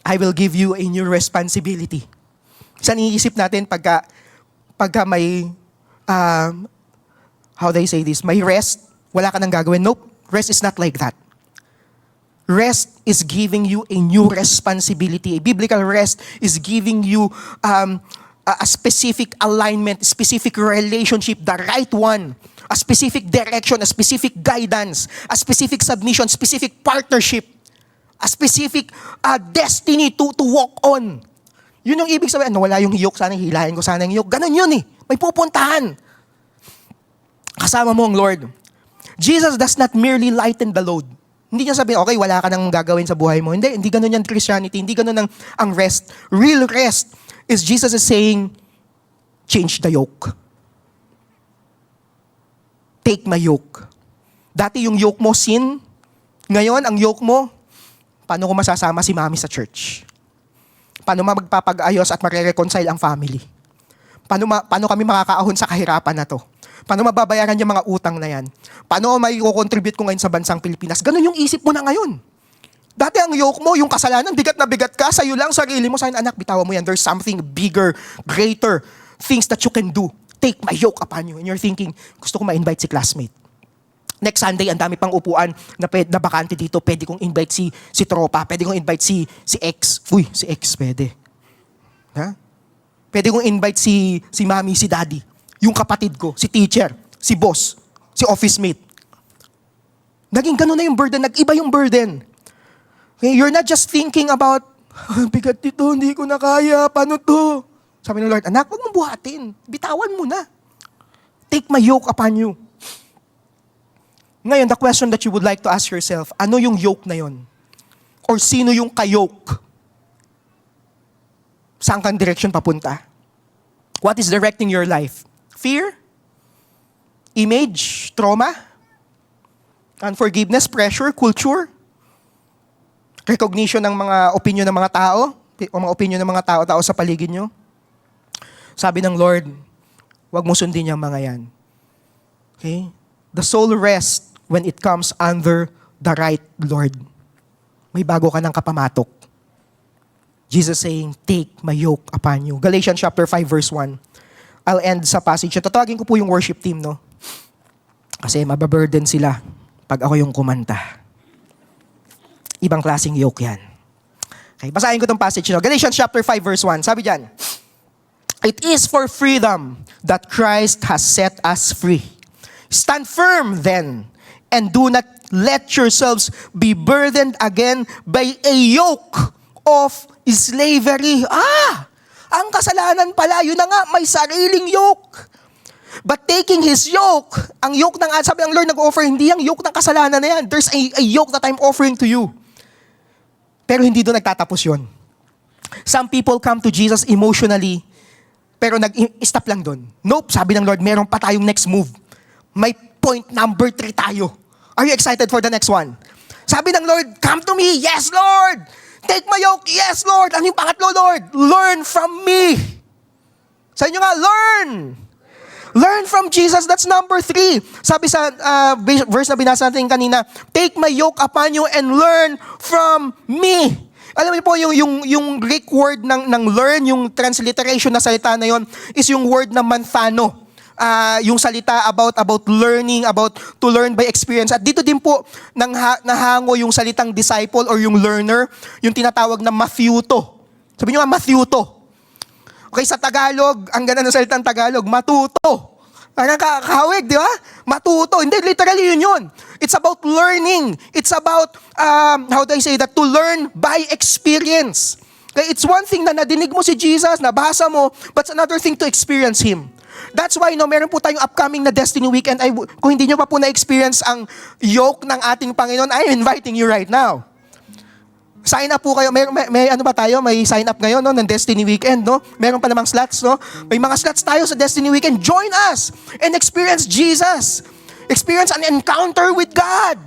I will give you a new responsibility. Saan iniisip natin pagka may, how do I say this, may rest, wala ka nang gagawin. Nope, rest is not like that. Rest is giving you a new responsibility. A biblical rest is giving you a specific alignment, specific relationship, the right one, a specific direction, a specific guidance, a specific submission, specific partnership, a specific destiny to walk on. Yun yung ibig sabihin, wala yung yoke, sana hilahin ko sana yung yoke. Ganun yun eh. May pupuntahan. Kasama mo ang Lord. Jesus does not merely lighten the load. Hindi niya sabihin, okay, wala ka nang gagawin sa buhay mo. Hindi ganun yan Christianity. Hindi ganun ang rest. Real rest is Jesus is saying, change the yoke. Take my yoke. Dati yung yoke mo, sin. Ngayon, ang yoke mo, paano ko masasama si mami sa church? Paano magpapag-ayos at magre-reconcile ang family? Paano kami makakaahon sa kahirapan na to? Paano mababayaran yung mga utang na yan? Paano may contribute ko ngayon sa bansang Pilipinas? Ganun yung isip mo na ngayon. Dati ang yoke mo, yung kasalanan, bigat na bigat ka, sa'yo lang, sarili mo, sa'yo, anak, bitawan mo yan. There's something bigger, greater, things that you can do. Take my yoke upon you. And you're thinking, gusto ko ma-invite si classmate. Next Sunday, ang dami pang upuan na bakante dito. Pwede kong invite si tropa. Pwede kong invite si ex. Uy, si ex, pwede. Ha? Pwede kong invite si mami, si daddy. Yung kapatid ko, si teacher, si boss, si office mate. Naging ganun na yung burden. Nag-iba yung burden. Okay? You're not just thinking about, bigat dito, hindi ko na kaya. Paano to? Sabi ng Lord, anak, huwag mong buhatin. Bitawan mo na. Take my yoke upon you. Ngayon, the question that you would like to ask yourself, ano yung yoke na yon? Or sino yung ka-yoke? Saan kang direction papunta? What is directing your life? Fear? Image? Trauma? Unforgiveness? Pressure? Culture? Recognition ng mga opinion ng mga tao? O mga opinion ng mga tao sa paligid nyo? Sabi ng Lord, huwag mo sundin yung mga yan. Okay? The soul rests when it comes under the right Lord. May bago ka ng kapamatok. Jesus saying, take my yoke upon you. Galatians chapter 5 verse 1. I'll end sa passage. Tatawagin ko po yung worship team, no? Kasi mababurden sila pag ako yung kumanta. Ibang klaseng yoke yan. Okay, basahin ko tong passage, no? Galatians chapter 5 verse 1. Sabi dyan, it is for freedom that Christ has set us free. Stand firm then, and do not let yourselves be burdened again by a yoke of slavery. Ang kasalanan pala, yun na nga, may sariling yoke. But taking His yoke, ang yoke ng, sabi ng Lord nag-offer, hindi ang yoke ng kasalanan na yan. There's a yoke that I'm offering to you. Pero hindi doon nagtatapos yun. Some people come to Jesus emotionally, pero nag-stop lang doon. Nope, sabi ng Lord, meron pa tayong next move. May point number 3 tayo. Are you excited for the next one? Sabi ng Lord, come to me. Yes, Lord. Take my yoke. Yes, Lord. Ano yung pangatlo, Lord? Learn from me. Sa inyo nga, learn. Learn from Jesus. That's number 3. Sabi sa verse na binasa natin kanina, take my yoke upon you and learn from me. Alam niyo po, yung Greek word ng learn, yung transliteration na salita na yon is yung word na manthano. Yung salita about learning, about to learn by experience. At dito din po nahango yung salitang disciple or yung learner, yung tinatawag na mathyuto. Sabi nyo nga, mathyuto. Okay, sa Tagalog, ang ganda ng salitang Tagalog, matuto. Parang kakahawig, di ba? Matuto. Hindi, literally yun. It's about learning. It's about, how do I say that? To learn by experience. Okay, it's one thing na nadinig mo si Jesus, nabasa mo, but it's another thing to experience Him. That's why, meron po tayong upcoming na Destiny Weekend. Kung hindi nyo pa po na-experience ang yoke ng ating Panginoon, I'm inviting you right now. Sign up po kayo. May ano ba tayo? May sign up ngayon, no, ng Destiny Weekend, no? Meron pa namang slots, no? May mga slots tayo sa Destiny Weekend. Join us and experience Jesus. Experience an encounter with God.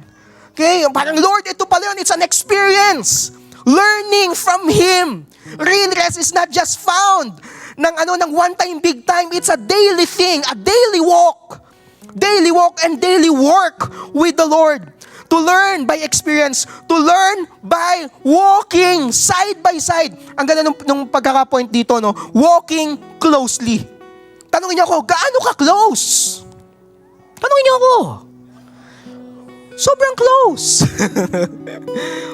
Okay? Parang, Lord, ito pala yun. It's an experience. Learning from Him. Real rest is not just found ng one time, big time. It's a daily thing, a daily walk. Daily walk and daily work with the Lord. To learn by experience. To learn by walking side by side. Ang ganda nung pagkaka-point dito, no? Walking closely. Tanungin niyo ako, gaano ka close? Tanungin niyo ako. Sobrang close.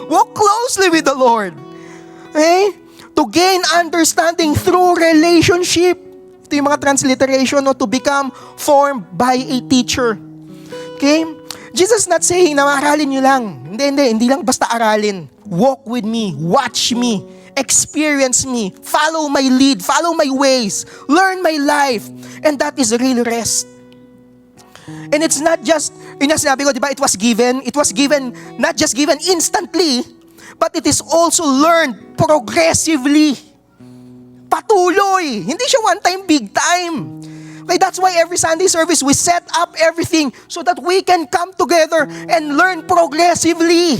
Walk closely with the Lord. Okay? To gain understanding through relationship. Ito yung mga transliteration, no? To become formed by a teacher. Okay? Jesus not saying na aralin nyo lang. Hindi lang basta aralin. Walk with me, watch me, experience me, follow my lead, follow my ways, learn my life. And that is real rest. And it's not just, yun yung sinabi ko, di ba, it was given, not just given instantly, but it is also learned progressively. Patuloy. Hindi siya one time, big time. Okay, that's why every Sunday service, we set up everything so that we can come together and learn progressively.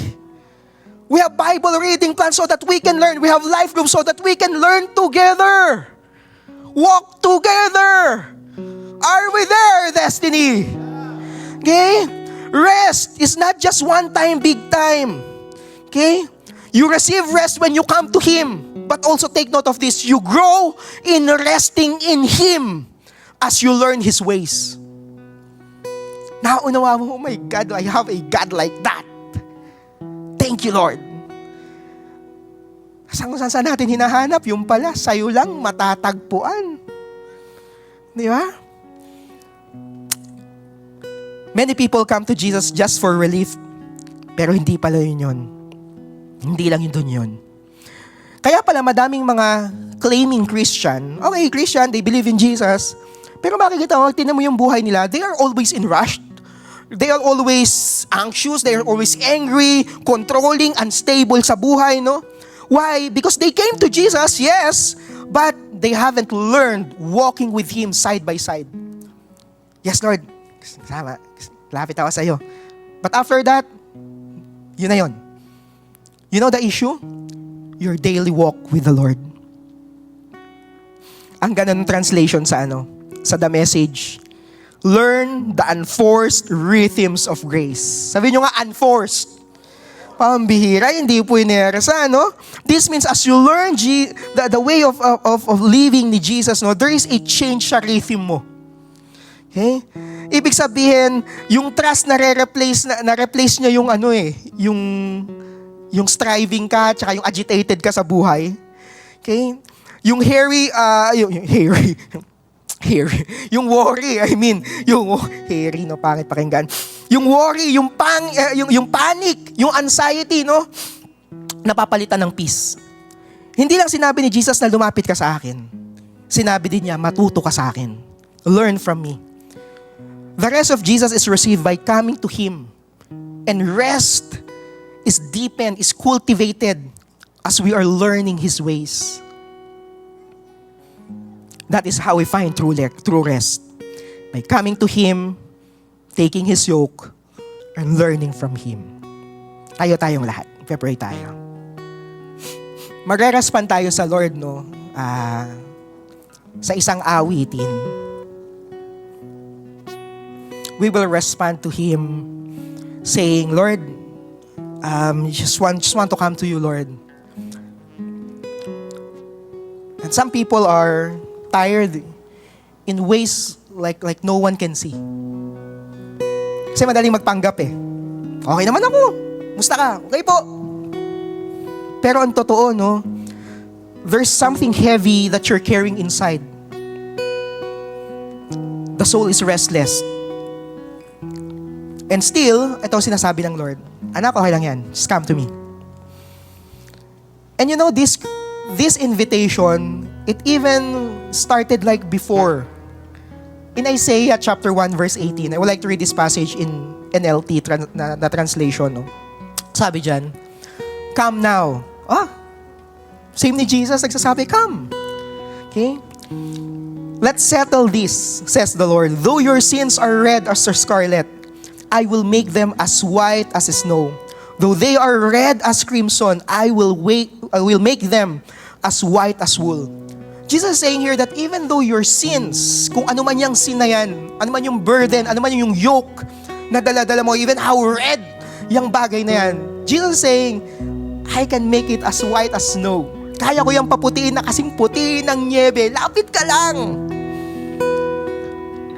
We have Bible reading plans so that we can learn. We have life groups so that we can learn together. Walk together. Are we there, Destiny? Okay? Rest is not just one time, big time. Okay? You receive rest when you come to Him. But also take note of this. You grow in resting in Him as you learn His ways. Naunawa mo, oh my God, I have a God like that. Thank you, Lord. Saan natin hinahanap? Yung pala, sa'yo lang matatagpuan. Di ba? Many people come to Jesus just for relief. Pero hindi pala yun. Hindi lang yun. Kaya pala madaming mga claiming Christian. Okay, Christian, they believe in Jesus. Pero makikita mo, tinan mo yung buhay nila, they are always in rush. They are always anxious, they are always angry, controlling, unstable sa buhay, no? Why? Because they came to Jesus, yes, but they haven't learned walking with Him side by side. Yes, Lord. Sama. Lapit ako sa iyo. But after that, yun na yun. You know the issue? Your daily walk with the Lord. Ang ganun translation sa sa The Message. Learn the unforced rhythms of grace. Sabi nyo nga, unforced. Pambihira, hindi po inerasa, no? This means as you learn the way of living ni Jesus, no, there is a change sa rhythm mo. Okay? Ibig sabihin, yung trust na replace niya yung yung striving ka, tsaka yung agitated ka sa buhay. Okay? Yung yung worry, yung hairy, no, pangit pakinggan. Yung worry, yung panic, yung anxiety, no, napapalitan ng peace. Hindi lang sinabi ni Jesus na lumapit ka sa akin. Sinabi din niya, matuto ka sa akin. Learn from me. The rest of Jesus is received by coming to Him. And rest is deepened, is cultivated as we are learning His ways. That is how we find true rest. By coming to Him, taking His yoke, and learning from Him. Tayong lahat. Pray tayo. Magre-respond tayo sa Lord, no? Sa isang awitin. We will respond to Him saying, Lord, just want to come to you, Lord. And some people are tired in ways like no one can see. Kasi madaling magpanggap eh. Okay naman ako. Musta ka? Okay po. Pero ang totoo, no, there's something heavy that you're carrying inside. The soul is restless. And still, ito sinasabi ng Lord, anak, okay lang yan. Just come to me. And you know, this invitation, it even started like before. In Isaiah chapter 1 verse 18, I would like to read this passage in NLT na translation. No? Sabi dyan, come now. Same ni Jesus, nagsasabi, come. Okay? Let's settle this, says the Lord. Though your sins are red as scarlet, I will make them as white as snow. Though they are red as crimson, I will make them as white as wool. Jesus is saying here that even though your sins, kung ano man yung sin na yan, ano man yung burden, ano man yung yoke na dala-dala mo, even how red yung bagay na yan, Jesus is saying, I can make it as white as snow. Kaya ko yung paputiin na kasing puti ng niebe. Lapit ka lang.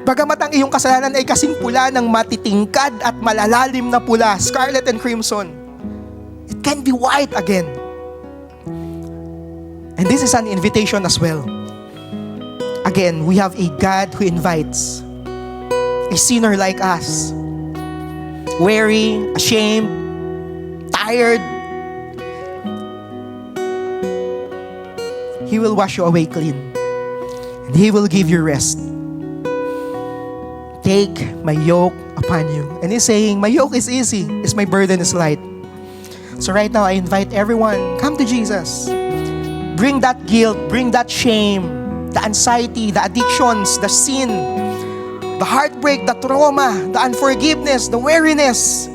Bagamat ang iyong kasalanan ay kasing pula ng matitingkad at malalalim na pula, scarlet and crimson, it can be white again. And this is an invitation as well. Again, we have a God who invites a sinner like us, weary, ashamed, tired. He will wash you away clean, and He will give you rest. Take my yoke upon you. And He's saying, my yoke is easy, my burden is light. So right now, I invite everyone, come to Jesus. Bring that guilt, bring that shame, the anxiety, the addictions, the sin, the heartbreak, the trauma, the unforgiveness, the weariness,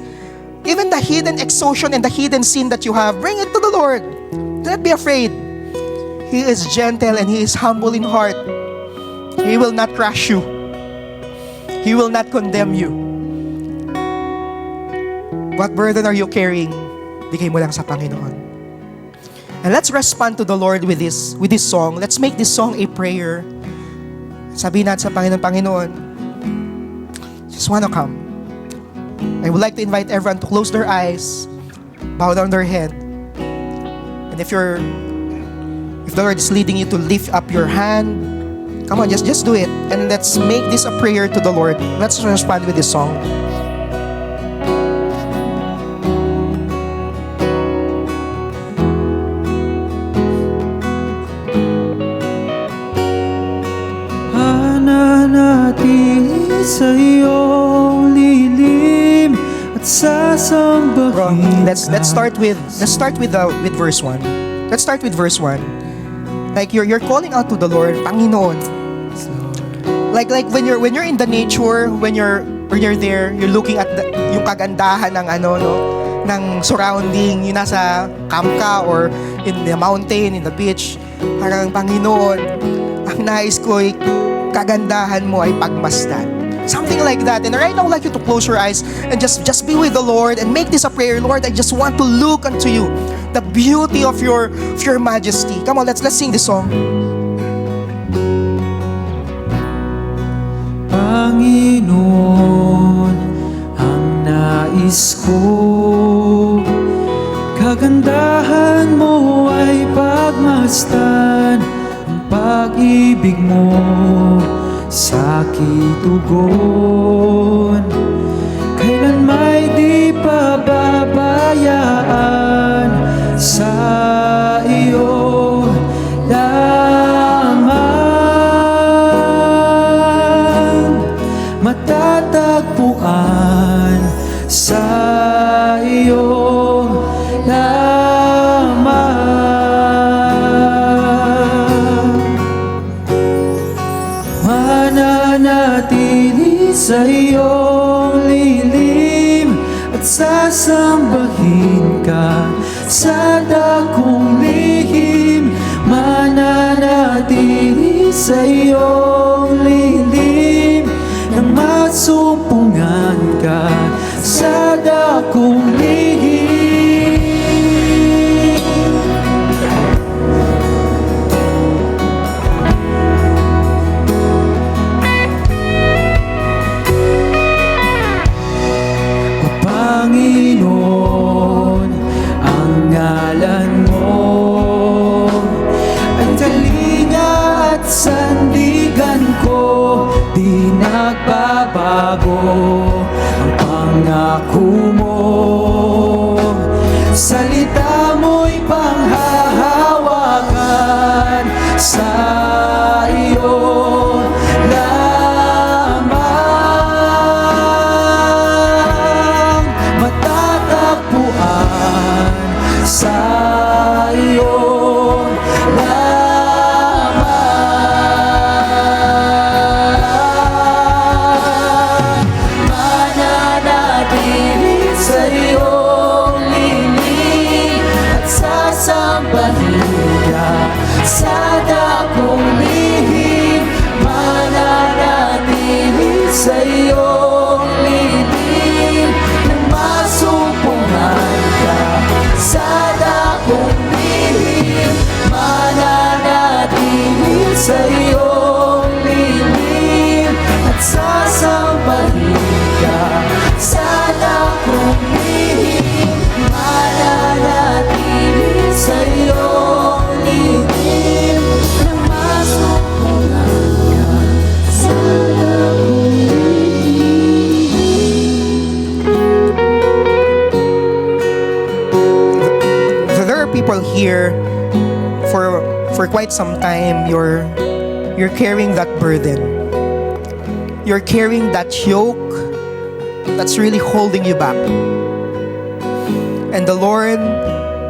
even the hidden exhaustion and the hidden sin that you have. Bring it to the Lord. Do not be afraid. He is gentle and He is humble in heart. He will not crush you. He will not condemn you. What burden are you carrying? Bigay mo lang sa Panginoon. And let's respond to the Lord with this song. Let's make this song a prayer. Sabihin natin sa Panginoon, just wanna come. I would like to invite everyone to close their eyes, bow down their head. And if the Lord is leading you to lift up your hand, come on, just do it. And let's make this a prayer to the Lord. Let's respond with this song. Hananatili sa iyong lilim at sasambahin. Let's start with verse 1. Let's start with verse 1. Like you're calling out to the Lord, Panginoon. Like when you're in the nature, when you're there, you're looking at yung kagandahan ng ng surrounding, yung nasa camp ka or in the mountain, in the beach. Parang Panginoon, ang nais ko ay kagandahan mo ay pagmasdan. Something like that. And right now, I'd like you to close your eyes and just be with the Lord and make this a prayer. Lord, I just want to look unto you, the beauty of your majesty. Come on, let's sing this song. Panginoon, ang nais ko, kagandahan mo ay pagmasdan ang pag-ibig mo sa kitugon. Kailan may di pababayaan sa iyo lamang, matatagpuan sa iyo lamang. Mananatili sa iyong lilim at sasambahin ka sa dakong lihim. Mananatili sa iyong lilim nang masumpungan ka sa dakong lihim. Panginoon, ang ngalan mo ay talinga at sandigan ko, di nagbabago ang pangako mo. Salita mo'y panghahawakan sa iyo lamang, matatagpuan sa iyo lamang. Mananatili sa iyong lilim at sasambahin ka sa dako sa iyong lingid at sasambahin ka. Sana kumihim, mananatili sa iyong lingid nang masumpungan ka. Sana There are people here for quite some time. You're carrying that burden. You're carrying that yoke that's really holding you back. And the Lord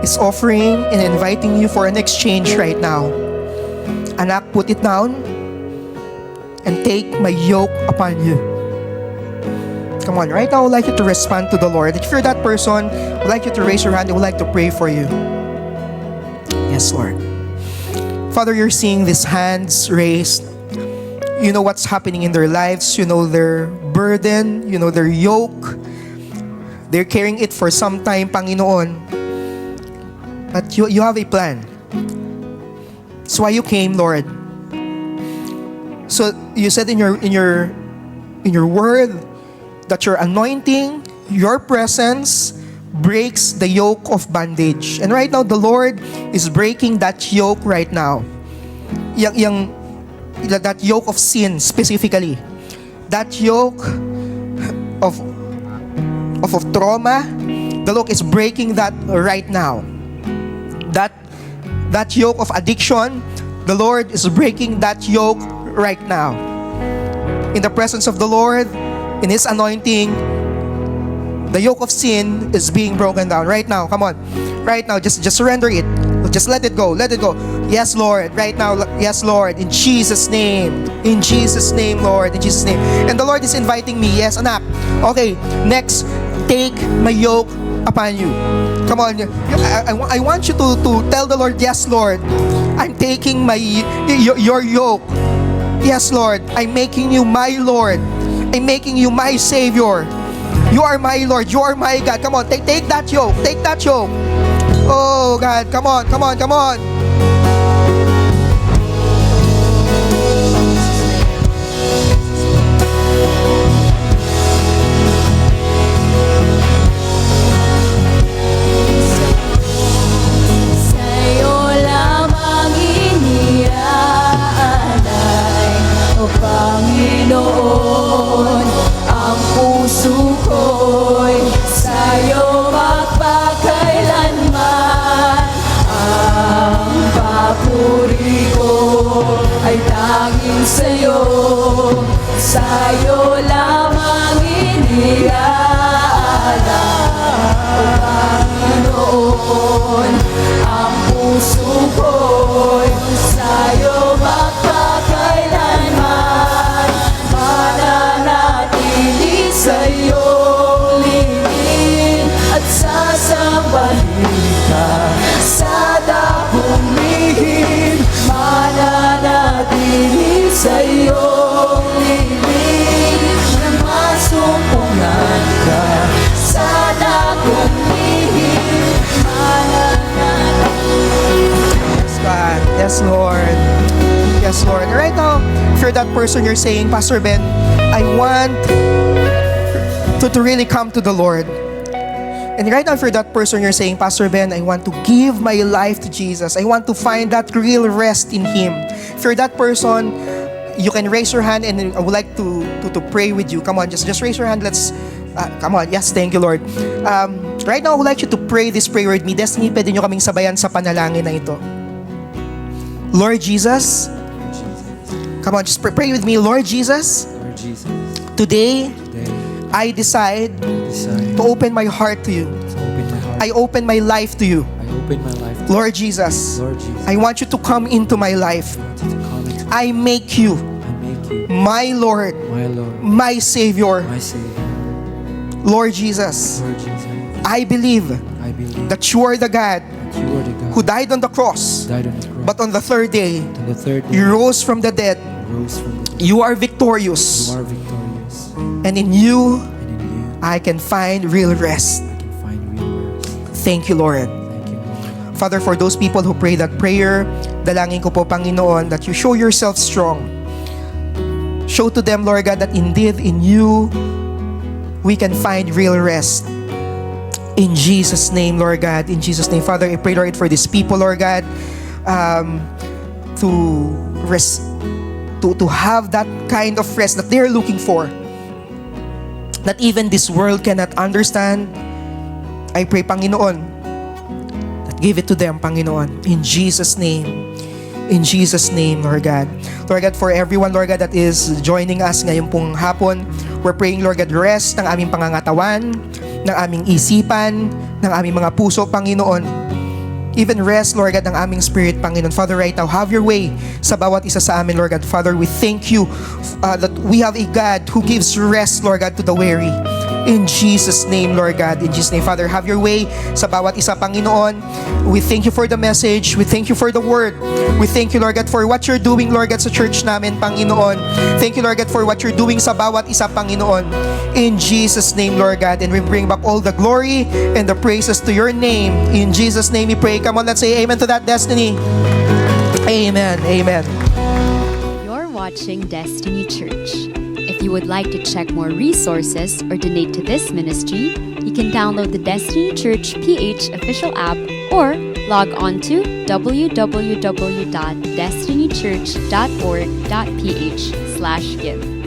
is offering and inviting you for an exchange right now. Anak, put it down and take my yoke upon you. Come on, right now I would like you to respond to the Lord. If you're that person, I would like you to raise your hand. I would like to pray for you. Yes, Lord. Father, you're seeing these hands raised. You know what's happening in their lives. You know their burden. You know their yoke. They're carrying it for some time, Panginoon. But you have a plan. That's why you came, Lord. So you said in your word that your anointing, your presence breaks the yoke of bondage. And right now, the Lord is breaking that yoke right now. That yoke of sin specifically. That yoke of trauma, the Lord is breaking that right now. That yoke of addiction, the Lord is breaking that yoke right now. In the presence of the Lord, in His anointing, the yoke of sin is being broken down right now. Come on, right now, just surrender it. Just let it go. Let it go. Yes, Lord. Right now, yes, Lord. In Jesus' name. In Jesus' name, Lord. In Jesus' name. And the Lord is inviting me. Yes, anak. Okay, next, take my yoke upon you. Come on. I want you to tell the Lord, yes, Lord. I'm taking your yoke. Yes, Lord. I'm making you my Lord. I'm making you my Savior. You are my Lord. You are my God. Come on, take that yoke. Take that yoke. Oh, God. Come on, come on, come on. Sa'yo lamang iniaalay, O Panginoon, ang puso ko'y sa'yo magpakailanman. Ang papuri ko ay tanging sa'yo, sa'yo lamang iniaalay, O Panginoon, ang puso ko'y sa'yo magpakailanman. Mananatili sa iyong lingid at sasambahin ka sa dakong lihim. Mananatili sa iyong lingid na masumpungan ka sa dakong lihim. Yes, God. Yes, Lord. Yes, Lord. Right now, if you're that person, you're saying, Pastor Ben, I want to really come to the Lord. And right now, if you're that person, you're saying, Pastor Ben, I want to give my life to Jesus. I want to find that real rest in Him. If you're that person, you can raise your hand and I would like to pray with you. Come on, just raise your hand. Let's, come on. Yes, thank you, Lord. Right now, I would like you to pray this prayer with me. Destiny, pwede nyo kaming sabayan sa panalangin na ito. Lord Jesus, come on, just pray with me. Lord Jesus, today, I decide to open my heart to you. I open my life to you. Lord Jesus, I want you to come into my life. I make you my Lord, my Savior. Lord Jesus, I believe that you are the God who died on the cross, but on the third day, you rose from the dead. You are victorious. And in you, I can find real rest. Thank you, Lord. Father, for those people who pray that prayer, Dalangin ko po, Panginoon, that you show yourself strong. Show to them, Lord God, that indeed in you, we can find real rest. In Jesus' name, Lord God. In Jesus' name, Father, I pray, Lord, for these people, Lord God, to have that kind of rest that they're looking for, that even this world cannot understand. I pray, Panginoon, that give it to them, Panginoon. In Jesus' name. In Jesus' name, Lord God. Lord God, for everyone, Lord God, that is joining us ngayong pong hapon, we're praying, Lord God, rest ng aming pangangatawan, ng aming isipan, ng aming mga puso, Panginoon. Even rest, Lord God, ng aming spirit, Panginoon. Father, right now, have your way sa bawat isa sa amin, Lord God. Father, we thank you that we have a God who gives rest, Lord God, to the weary. In Jesus' name, Lord God. In Jesus' name, Father, have your way sa bawat isa, Panginoon. We thank you for the message. We thank you for the word. We thank you, Lord God, for what you're doing, Lord God, sa church namin, Panginoon. Thank you, Lord God, for what you're doing sa bawat isa, Panginoon. In Jesus' name, Lord God. And we bring back all the glory and the praises to your name. In Jesus' name we pray. Come on, let's say amen to that, Destiny. Amen. Amen. You're watching Destiny Church. If you would like to check more resources or donate to this ministry, you can download the Destiny Church PH official app or log on to www.destinychurch.org.ph/give.